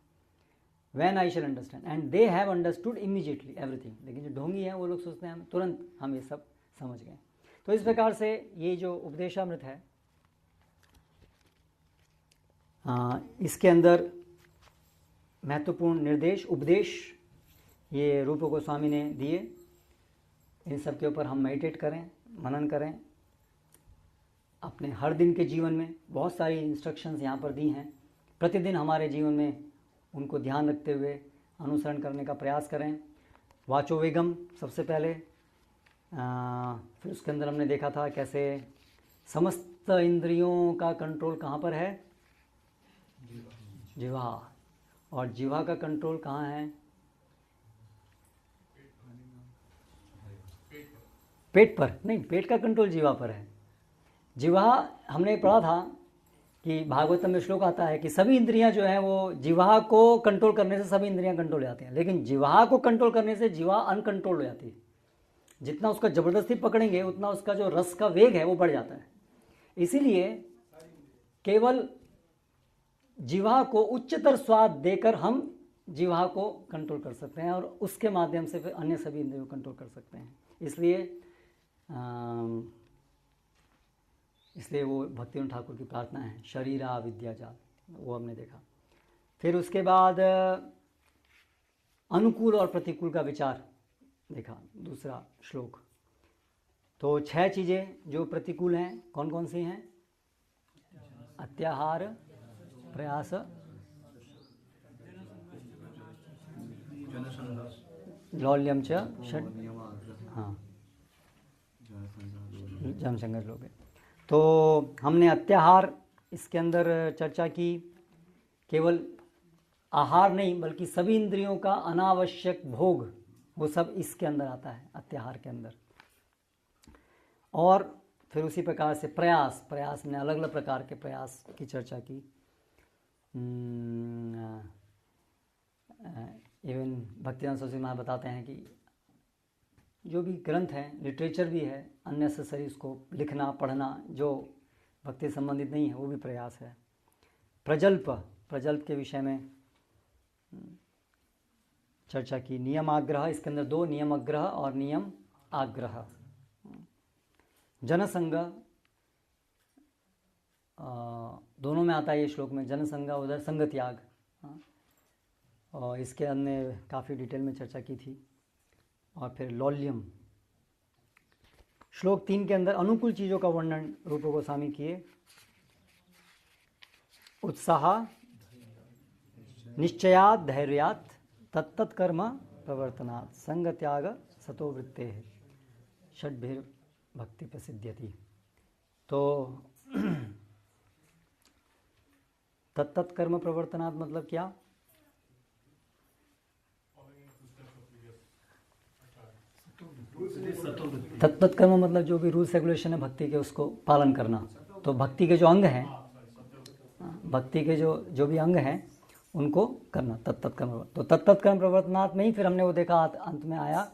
When I shall understand, and they have understood immediately everything. लेकिन जो ढोंगी हैं वो लोग सोचते हैं तुरंत हम ये सब समझ गए. तो इस प्रकार से ये जो उपदेशामृत है, इसके अंदर महत्वपूर्ण निर्देश उपदेश ये रूप गोस्वामी ने दिए. इन सब के ऊपर हम मेडिटेट करें, मनन करें. अपने हर दिन के जीवन में बहुत सारी इंस्ट्रक्शंस यहाँ पर दी हैं. प्रतिदिन हमारे जीवन में उनको ध्यान रखते हुए अनुसरण करने का प्रयास करें. वाचो वेगम सबसे पहले, फिर उसके अंदर हमने देखा था कैसे समस्त इंद्रियों का कंट्रोल कहाँ पर है? जिह्वा. और जिह्वा का कंट्रोल कहाँ है? पेट पर नहीं, पेट का कंट्रोल जिह्वा पर है. जिह्वा हमने पढ़ा था कि भागवतम में श्लोक आता है कि सभी इंद्रियां जो हैं वो जिह्वा को कंट्रोल करने से सभी इंद्रियां कंट्रोल हो जाती हैं, लेकिन जिह्वा को कंट्रोल करने से जिह्वा अनकंट्रोल हो जाती है. जितना उसका ज़बरदस्ती पकड़ेंगे उतना उसका जो रस का वेग है वो बढ़ जाता है. इसीलिए केवल जिह्वा को उच्चतर स्वाद देकर हम जिह्वा को कंट्रोल कर सकते हैं और उसके माध्यम से फिर अन्य सभी इंद्रियों को कंट्रोल कर सकते हैं। इसलिए वो भक्तिविनोद ठाकुर की प्रार्थना है, शरीरा विद्या जात, वो हमने देखा। फिर उसके बाद अनुकूल और प्रतिकूल का विचार देखा, दूसरा श्लोक। तो 6 चीज़ें जो प्रतिकूल हैं कौन कौन सी हैं? अत्याहार, प्रयास, लौल्यम च षड, हाँ, जनसंघर्ष लोग। तो हमने अत्याहार इसके अंदर चर्चा की, केवल आहार नहीं बल्कि सभी इंद्रियों का अनावश्यक भोग, वो सब इसके अंदर आता है, अत्याहार के अंदर। और फिर उसी प्रकार से प्रयास में अलग अलग प्रकार के प्रयास की चर्चा की। इवन भक्तिवेदांत सरस्वती महाराज बताते हैं कि जो भी ग्रंथ हैं, लिटरेचर भी है, अननेसेसरी उसको लिखना पढ़ना जो भक्ति संबंधित नहीं है वो भी प्रयास है। प्रजल्प के विषय में चर्चा की। नियम आग्रह, इसके अंदर 2 नियम आग्रह और नियम आग्रह। जनसंग दोनों में आता है ये श्लोक में, जनसंग उधर संग त्याग, और इसके हमने काफ़ी डिटेल में चर्चा की थी। और फिर लौल्यम, श्लोक 3 के अंदर अनुकूल चीज़ों का वर्णन रूप गोस्वामी किए। उत्साह, निश्चयात, धैर्यात, तत्तत् कर्म प्रवर्तनात्, संग त्याग सतो वृत्ते, षड्भिर भक्ति प्रसिद्ध्यति। तो तत्तत् कर्म प्रवर्तनात् मतलब क्या? तत्तत् कर्म मतलब जो भी रूल्स रेगुलेशन है भक्ति के, उसको पालन करना। तो भक्ति के जो अंग हैं, भक्ति के जो भी अंग हैं उनको करना, तत्तत् कर्म। तो तत्तत् कर्म प्रवर्तनात् में ही फिर हमने वो देखा, अंत में आया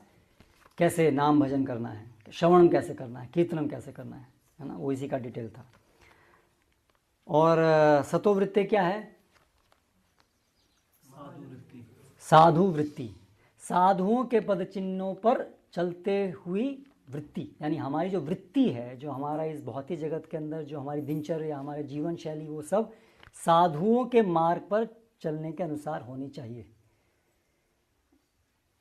कैसे नाम भजन करना है, श्रवणम कैसे करना है, कीर्तनम कैसे करना है ना, वो इसी का डिटेल था। और सतोवृत्ति क्या है? साधु वृत्ति, साधुओं के पद चिन्हों पर चलते हुई वृत्ति, यानी हमारी जो वृत्ति है, जो हमारा इस भौतिक जगत के अंदर जो हमारी दिनचर्या, हमारे जीवन शैली, वो सब साधुओं के मार्ग पर चलने के अनुसार होनी चाहिए।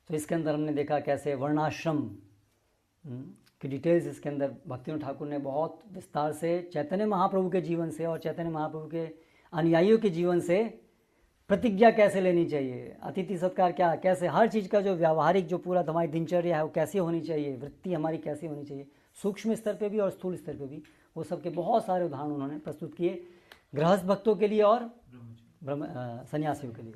तो इसके अंदर हमने देखा कैसे वर्णाश्रम की डिटेल्स इसके अंदर भक्तिविनोद ठाकुर ने बहुत विस्तार से चैतन्य महाप्रभु के जीवन से और चैतन्य महाप्रभु के अनुयायियों के जीवन से प्रतिज्ञा कैसे लेनी चाहिए, अतिथि सत्कार क्या, कैसे हर चीज़ का जो व्यावहारिक जो पूरा हमारी दिनचर्या है वो कैसे होनी चाहिए, वृत्ति हमारी कैसे होनी चाहिए, सूक्ष्म स्तर पे भी और स्थूल स्तर पे भी, वो सब के बहुत सारे उदाहरण उन्होंने प्रस्तुत किए, गृहस्थ भक्तों के लिए और सन्यासियों के लिए।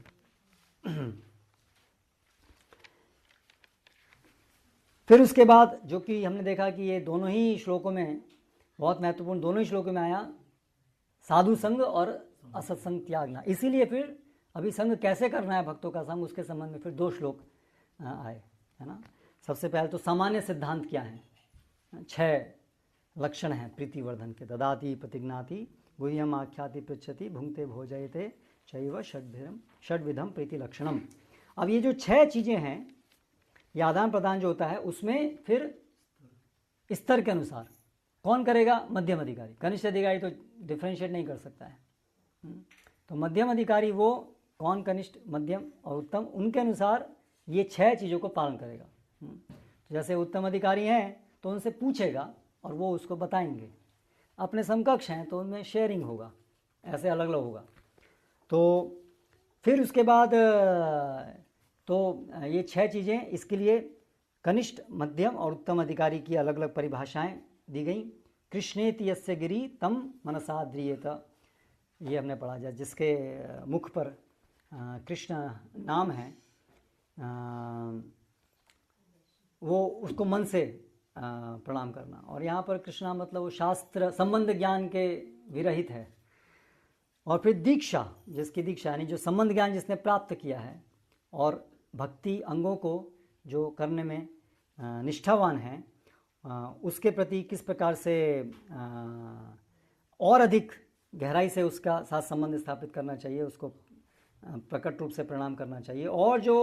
फिर उसके बाद जो कि हमने देखा कि ये दोनों ही श्लोकों में बहुत महत्वपूर्ण, दोनों ही श्लोकों में आया साधु संग और असत्संग त्यागना। इसीलिए फिर अभी संग कैसे करना है भक्तों का संग, उसके संबंध में फिर 2 श्लोक आए, है ना। सबसे पहले तो सामान्य सिद्धांत क्या है, 6 लक्षण हैं प्रीतिवर्धन के। ददाति प्रतिज्ञाति, गुह्यम आख्याति पृच्छति, भुंक्ते भोजयते चैव षड्विधम प्रीति लक्षणम। अब ये जो 6 चीज़ें हैं, ये आदान प्रदान जो होता है उसमें फिर स्तर के अनुसार कौन करेगा? मध्यम अधिकारी। कनिष्ठ अधिकारी तो डिफ्रेंशिएट नहीं कर सकता है। तो मध्यम अधिकारी वो कौन, कनिष्ठ, मध्यम और उत्तम, उनके अनुसार ये 6 चीज़ों को पालन करेगा। तो जैसे उत्तम अधिकारी हैं तो उनसे पूछेगा और वो उसको बताएंगे, अपने समकक्ष हैं तो उनमें शेयरिंग होगा, ऐसे अलग अलग होगा। तो फिर उसके बाद तो ये 6 चीज़ें, इसके लिए कनिष्ठ, मध्यम और उत्तम अधिकारी की अलग अलग परिभाषाएं दी गई। कृष्णेति यस्य गिरि तम मनसा ध्रियेत, ये हमने पढ़ा जाए, जिसके मुख पर कृष्ण नाम है वो उसको मन से प्रणाम करना। और यहाँ पर कृष्णा मतलब वो शास्त्र संबंध ज्ञान के विरहित है। और फिर दीक्षा, जिसकी दीक्षा यानी जो संबंध ज्ञान जिसने प्राप्त किया है और भक्ति अंगों को जो करने में निष्ठावान है, उसके प्रति किस प्रकार से और अधिक गहराई से उसका साथ संबंध स्थापित करना चाहिए, उसको प्रकट रूप से प्रणाम करना चाहिए। और जो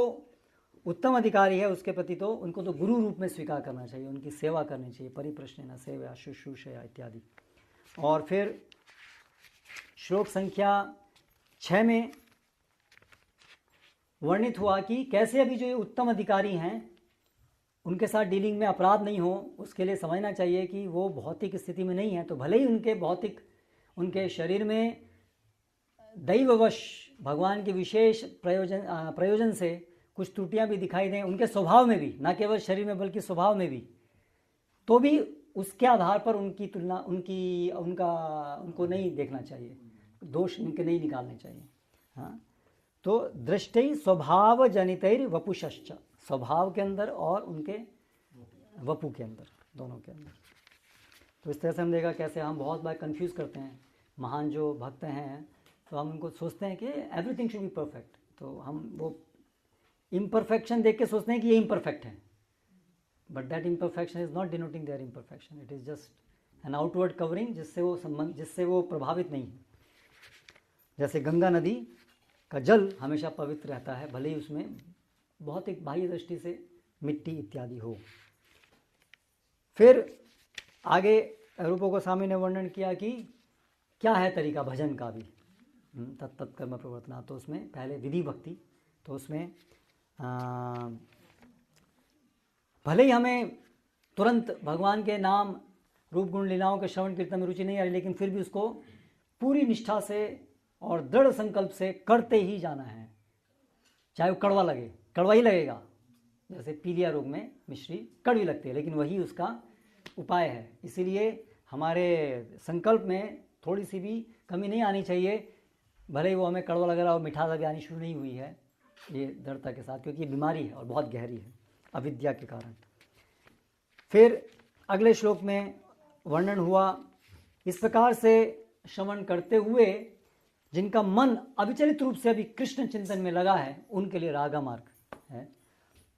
उत्तम अधिकारी है उसके प्रति तो उनको तो गुरु रूप में स्वीकार करना चाहिए, उनकी सेवा करनी चाहिए, परिप्रश्नेन सेवया शुश्रूषया इत्यादि। और फिर श्लोक संख्या 6 में वर्णित हुआ कि कैसे अभी जो ये उत्तम अधिकारी हैं उनके साथ डीलिंग में अपराध नहीं हो, उसके लिए समझना चाहिए कि वो भौतिक स्थिति में नहीं है, तो भले ही उनके भौतिक उनके शरीर में दैववश भगवान के विशेष प्रयोजन से कुछ त्रुटियां भी दिखाई दें उनके स्वभाव में भी, न केवल शरीर में बल्कि स्वभाव में भी, तो भी उसके आधार पर उनकी तुलना उनको नहीं देखना चाहिए, दोष उनके नहीं निकालने चाहिए। हाँ, तो दृष्टि स्वभाव जनितैर वपुश्च, स्वभाव के अंदर और उनके वपु के अंदर, दोनों के अंदर। तो इस तरह से हम देखा कैसे हम बहुत बार कंफ्यूज करते हैं महान जो भक्त हैं, तो हम उनको सोचते हैं कि एवरीथिंग शुड बी परफेक्ट, तो हम वो इम्परफेक्शन देख के सोचते हैं कि ये इम्परफेक्ट है, but that imperfection is not denoting their imperfection, it is just an outward covering जिससे वो प्रभावित नहीं है। जैसे गंगा नदी का जल हमेशा पवित्र रहता है, भले ही उसमें बहुत एक बाह्य दृष्टि से मिट्टी इत्यादि हो। फिर आगे रूप गोस्वामी ने वर्णन किया कि क्या है तरीका भजन का भी, तत्त कर्म प्रवर्तना। तो उसमें पहले विधि भक्ति, तो उसमें भले ही हमें तुरंत भगवान के नाम रूप गुण लीलाओं के श्रवण कीर्तन में रुचि नहीं आ रही, लेकिन फिर भी उसको पूरी निष्ठा से और दृढ़ संकल्प से करते ही जाना है, चाहे वो कड़वा लगे, कड़वा ही लगेगा। जैसे पीलिया रोग में मिश्री कड़वी लगती है, लेकिन वही उसका उपाय है। इसीलिए हमारे संकल्प में थोड़ी सी भी कमी नहीं आनी चाहिए, भले ही वो हमें कड़वा लग रहा हो, मिठास अभी आनी शुरू नहीं हुई है, ये दृढ़ता के साथ, क्योंकि बीमारी है और बहुत गहरी है अविद्या के कारण। फिर अगले श्लोक में वर्णन हुआ, इस प्रकार से श्रवण करते हुए जिनका मन अविचलित रूप से अभी कृष्ण चिंतन में लगा है उनके लिए रागा मार्ग है,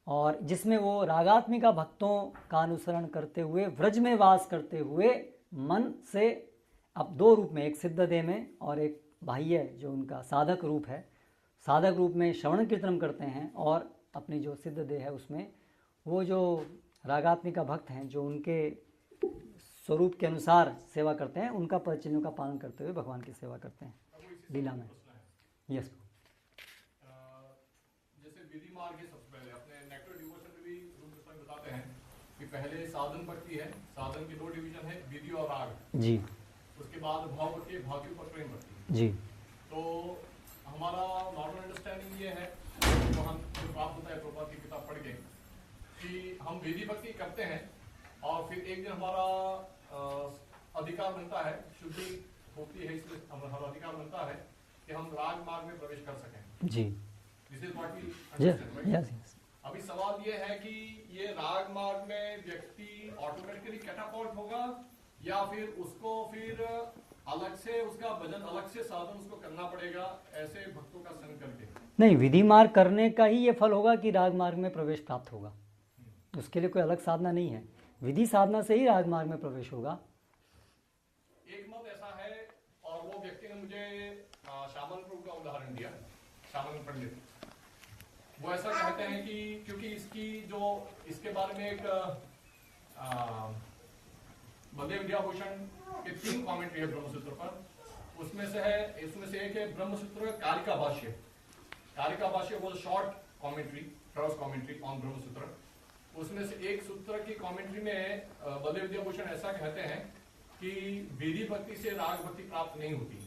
और जिसमें वो रागात्मिका भक्तों का अनुसरण करते हुए व्रज में वास करते हुए मन से अब दो रूप में, एक सिद्ध देह में और एक बाह्य जो उनका साधक रूप है, साधक रूप में श्रवण कीर्तन करते हैं, और अपनी जो सिद्ध देह है उसमें वो जो रागात्मिका भक्त हैं जो उनके स्वरूप के अनुसार सेवा करते हैं, उनका पदचिन्हों का पालन करते हुए भगवान की सेवा करते हैं लीला में। यस, जैसे विधि मार्ग है, सबसे पहले अपने नेक्टर डिवोशन में भी रूप गोस्वामी बताते हैं कि पहले साधन भक्ति है, साधन के दो डिवीजन है, विधि और राग जी, उसके बाद भाव भक्ति, भाव के ऊपर प्रेम भक्ति जी। तो हमारा नॉर्मल अंडरस्टैंडिंग ये है जो हम प्राप्त होता है प्रभुपाद की किताब पढ़ के कि हम विधि भक्ति करते हैं और फिर एक दिन हमारा अधिकार बनता है, शुद्धि होती है, इसलिए हमारा अधिकार बनता है कि हम राग मार्ग में प्रवेश कर सकें जी, this is what we understand, right? अभी सवाल ये है कि ये राग मार्ग में व्यक्ति ऑटोमेटिकली कैटापोल्ट होगा या फिर उसको फिर अलग से उसका भजन अलग से साधन उसको करना पड़ेगा ऐसे भक्तों का संग करके? नहीं, विधि मार्ग करने का ही ये फल होगा कि राग मार्ग में प्रवेश प्राप्त होगा, उसके लिए कोई अलग साधना नहीं है, विधि साधना से ही राग मार्ग में प्रवेश होगा। एक मत ऐसा है और वो व्यक्ति ने मुझे श्यामल प्रभु का उदाहरण दिया, श्यामल पंडित, वो ऐसा कहते हैं कि क्योंकि इसके बारे में एक बलदेव विद्याभूषण के 3 कमेंट्री है ब्रह्मसूत्र पर, उसमें से एक है ब्रह्मसूत्र कारिका भाष्य। कारिका भाष्य वो short commentary, cross commentary on Brahmasutra. उसमें से एक सूत्र की कमेंट्री में बलदेव विद्याभूषण ऐसा कहते हैं कि विधि भक्ति से राग भक्ति प्राप्त नहीं होती।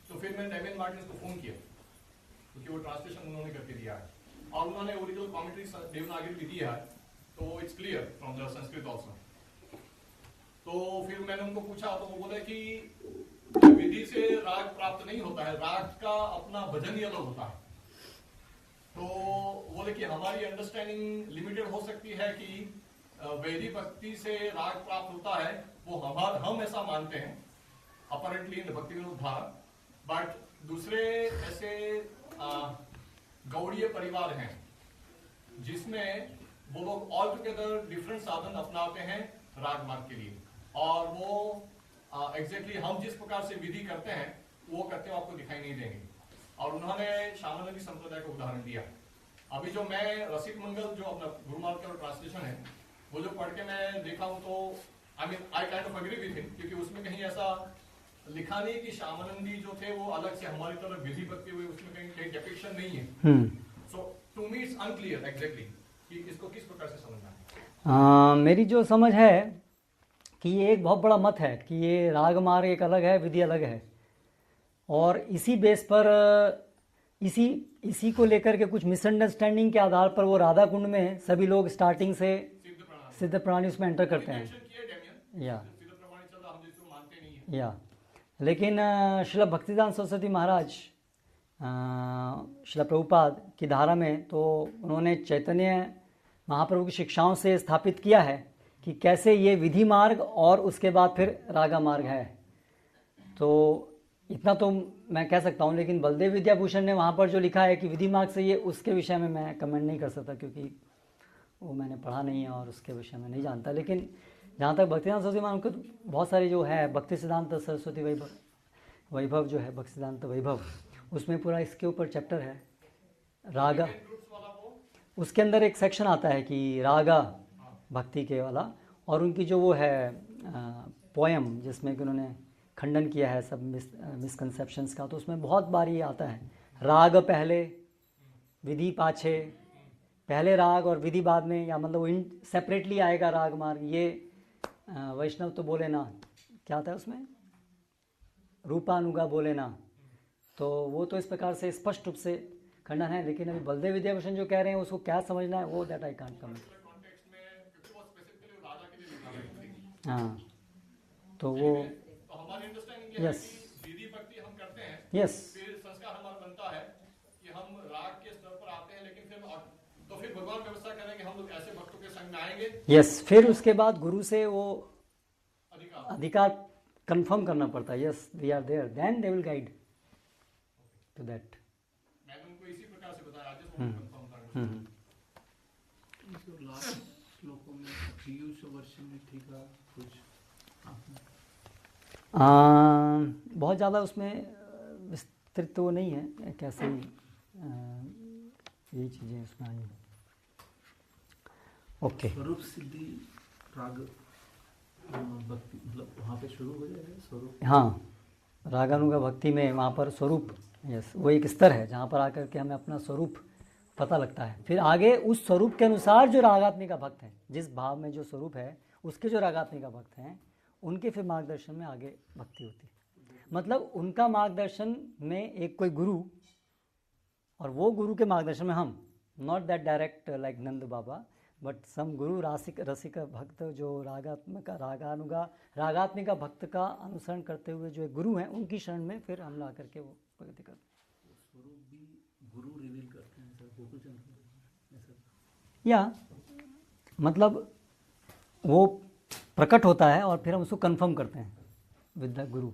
तो फिर मैंने डेविन मार्टिन को फोन किया क्योंकि वो ट्रांसलेशन उन्होंने करके दिया है और उन्होंने ओरिजिनल कमेंट्री देवनागरी भी दी है, तो it's clear from the Sanskrit also. तो फिर मैंने उनको पूछा तो वो बोले कि विधि से राग प्राप्त नहीं होता है, राग का अपना भजन ही अलग होता है। तो बोले कि हमारी अंडरस्टैंडिंग लिमिटेड हो सकती है कि वैदिक भक्ति से राग प्राप्त होता है, वो हम ऐसा मानते हैं अपरेंटली इन भक्ति विनोद धारा, बट दूसरे ऐसे गौड़ीय परिवार हैं जिसमें वो लोग ऑल टुगेदर डिफरेंट साधन अपनाते हैं राग मार्ग के लिए, और वो एग्जैक्टली हम जिस प्रकार से विधि करते हैं वो करते हुए आपको दिखाई नहीं देंगे। और उन्होंने श्यामानंदी संप्रदाय का उदाहरण दिया। अभी जो मैं रसिक मंगल जो अपना गुरुमार्ग का ट्रांसलेशन है वो जो पढ़ के मैं देखा हूँ तो I kind of agree with him, क्योंकि उसमें कहीं ऐसा लिखा नहीं कि श्यामानंदी जो थे वो अलग से हमारी तरह विधि करते हुए, उसमें कहीं डिपिक्शन नहीं है। So to me it's unclear exactly कि इसको किस प्रकार से समझना है। मेरी जो समझ है कि ये एक बहुत बड़ा मत है कि ये राग मार्ग एक अलग है, विधि अलग है, और इसी बेस पर इसी को लेकर के कुछ मिसअंडरस्टैंडिंग के आधार पर वो राधा कुंड में सभी लोग स्टार्टिंग से सिद्ध प्रणाली उसमें एंटर करते हैं। या लेकिन श्रील भक्तिदान सरस्वती महाराज श्रील प्रभुपाद की धारा में तो उन्होंने चैतन्य महाप्रभु की शिक्षाओं से स्थापित किया है कि कैसे ये विधि मार्ग और उसके बाद फिर रागा मार्ग है। तो इतना तो मैं कह सकता हूँ, लेकिन बलदेव विद्याभूषण ने वहाँ पर जो लिखा है कि विधि मार्ग से ये, उसके विषय में मैं कमेंट नहीं कर सकता क्योंकि वो मैंने पढ़ा नहीं है और उसके विषय में नहीं जानता। लेकिन जहाँ तक भक्तिदान सरस्वती महाराज को बहुत सारे जो है भक्ति सिद्धांत सरस्वती वैभव जो है भक्ति सिद्धांत वैभव, उसमें पूरा इसके ऊपर चैप्टर है रागा। उसके अंदर एक सेक्शन आता है कि रागा भक्ति के वाला, और उनकी जो वो है पोएम जिसमें कि उन्होंने खंडन किया है सब मिसकंसेप्शंस का, तो उसमें बहुत बार ये आता है राग पहले विधि पाछे, पहले राग और विधि बाद में, या मतलब वो सेपरेटली आएगा राग मार्ग। ये वैष्णव तो बोले ना, क्या आता है उसमें, रूपानुगा बोले ना, तो वो तो इस प्रकार से स्पष्ट रूप से खंडन है। लेकिन अभी बलदेव विद्याभूषण जो कह रहे हैं उसको क्या समझना है वो दैट आई कांट कमेंट। हाँ तो वो यस यस फिर संस्कार हमारा बनता है कि हम राग के स्तर पर आते हैं, लेकिन फिर भगवान व्यवस्था करें कि हम लोग ऐसे भक्तों के संग में आएंगे। यस फिर उसके बाद गुरु से वो अधिकार कंफर्म करना पड़ता है। Yes we are there, then they will guide to that. मैंने उनको इसी प्रकार से बताया, आज कंफर्म करना। तो लास्ट श्लोकों में पीयूष वर्षन में ठीक है कुछ बहुत ज़्यादा उसमें विस्तृत तो नहीं है, कैसे यही चीज़ें उसमें आई। ओके स्वरूप सिद्धि राग भक्ति मतलब वहाँ पे शुरू हो जाएगा स्वरूप। हाँ रागानुगा भक्ति में वहाँ पर स्वरूप, यस वो एक स्तर है जहाँ पर आकर के हमें अपना स्वरूप पता लगता है। फिर आगे उस स्वरूप के अनुसार जो रागात्मिका भक्त हैं, जिस भाव में जो स्वरूप है उसके जो रागात्मिका भक्त हैं, उनके फिर मार्गदर्शन में आगे भक्ति होती है। मतलब उनका मार्गदर्शन में एक कोई गुरु, और वो गुरु के मार्गदर्शन में हम, not that direct like Nand Baba, but some guru रसिक भक्त जो रागात्मिका भक्त का अनुसरण करते हुए जो एक गुरु हैं, उनकी शरण में फिर हम ला करके वो प्रगति करते हैं। स्वरूप भी गुरु रिवील करते हैं सर, गोकुलचंद्र या मतलब वो प्रकट होता है और फिर हम उसको कंफर्म करते हैं विद द गुरु।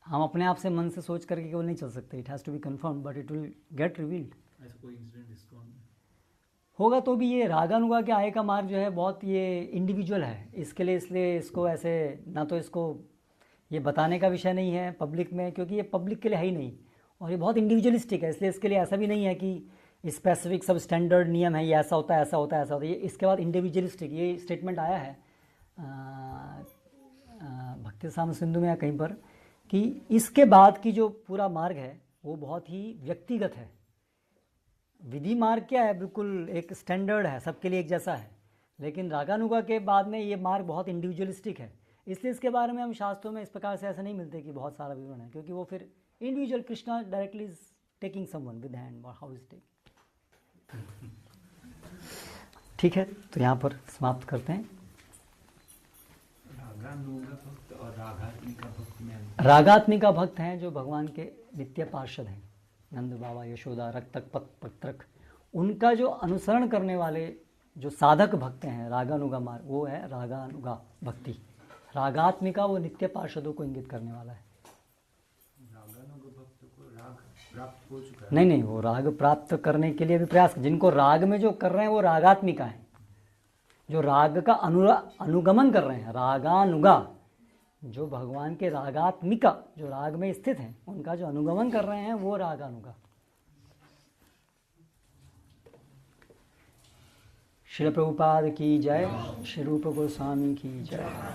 हम अपने आप से मन से सोच करके केवल नहीं चल सकते, it has to be confirm but it will get revealed. ऐसा कोई इंसिडेंट इसको होगा तो भी ये रागानुगा के आय का मार्ग जो है बहुत ये इंडिविजुअल है, इसके लिए इसलिए इसको ऐसे ना तो इसको ये बताने का विषय नहीं है पब्लिक में, क्योंकि ये पब्लिक के लिए है ही नहीं, और ये बहुत इंडिविजुअलिस्टिक है, इसलिए इसके लिए ऐसा भी नहीं है कि स्पेसिफिक सब स्टैंडर्ड नियम है, ये ऐसा होता है ऐसा होता है ऐसा होता है। ये इसके बाद इंडिविजुअलिस्टिक ये स्टेटमेंट आया है भक्ति साम सिंधु में या कहीं पर, कि इसके बाद की जो पूरा मार्ग है वो बहुत ही व्यक्तिगत है। विधि मार्ग क्या है, बिल्कुल एक स्टैंडर्ड है, सबके लिए एक जैसा है, लेकिन रागानुगा के बाद में ये मार्ग बहुत इंडिविजुअलिस्टिक है। इसलिए इसके बारे में हम शास्त्रों में इस प्रकार से ऐसा नहीं मिलते कि बहुत सारा विवरण है, क्योंकि वो फिर individual Krishna directly is taking someone with hand और हाउ इज टेकिंग। ठीक है, तो यहाँ पर समाप्त करते हैं। रागानुगा भक्त और रागात्मिका भक्त में रागात्मिका भक्त हैं जो भगवान के नित्य पार्षद हैं, नंद बाबा, यशोदा, रक्तक, पत्रक, उनका जो अनुसरण करने वाले जो साधक भक्त हैं रागानुगा मार्ग, वो है रागानुगा भक्ति। रागात्मिका वो नित्य पार्षदों को इंगित करने वाला है। रागानुगा भक्त को राग प्राप्त हो चुका है। नहीं, वो राग प्राप्त करने के लिए भी प्रयास, जिनको राग में जो कर रहे हैं वो रागात्मिका है, जो राग का अनुगमन कर रहे हैं, रागानुगा जो भगवान के रागात्मिका, जो राग में स्थित हैं, उनका जो अनुगमन कर रहे हैं वो रागानुगा। श्री प्रभुपाद की जय, श्री रूप गोस्वामी की जय।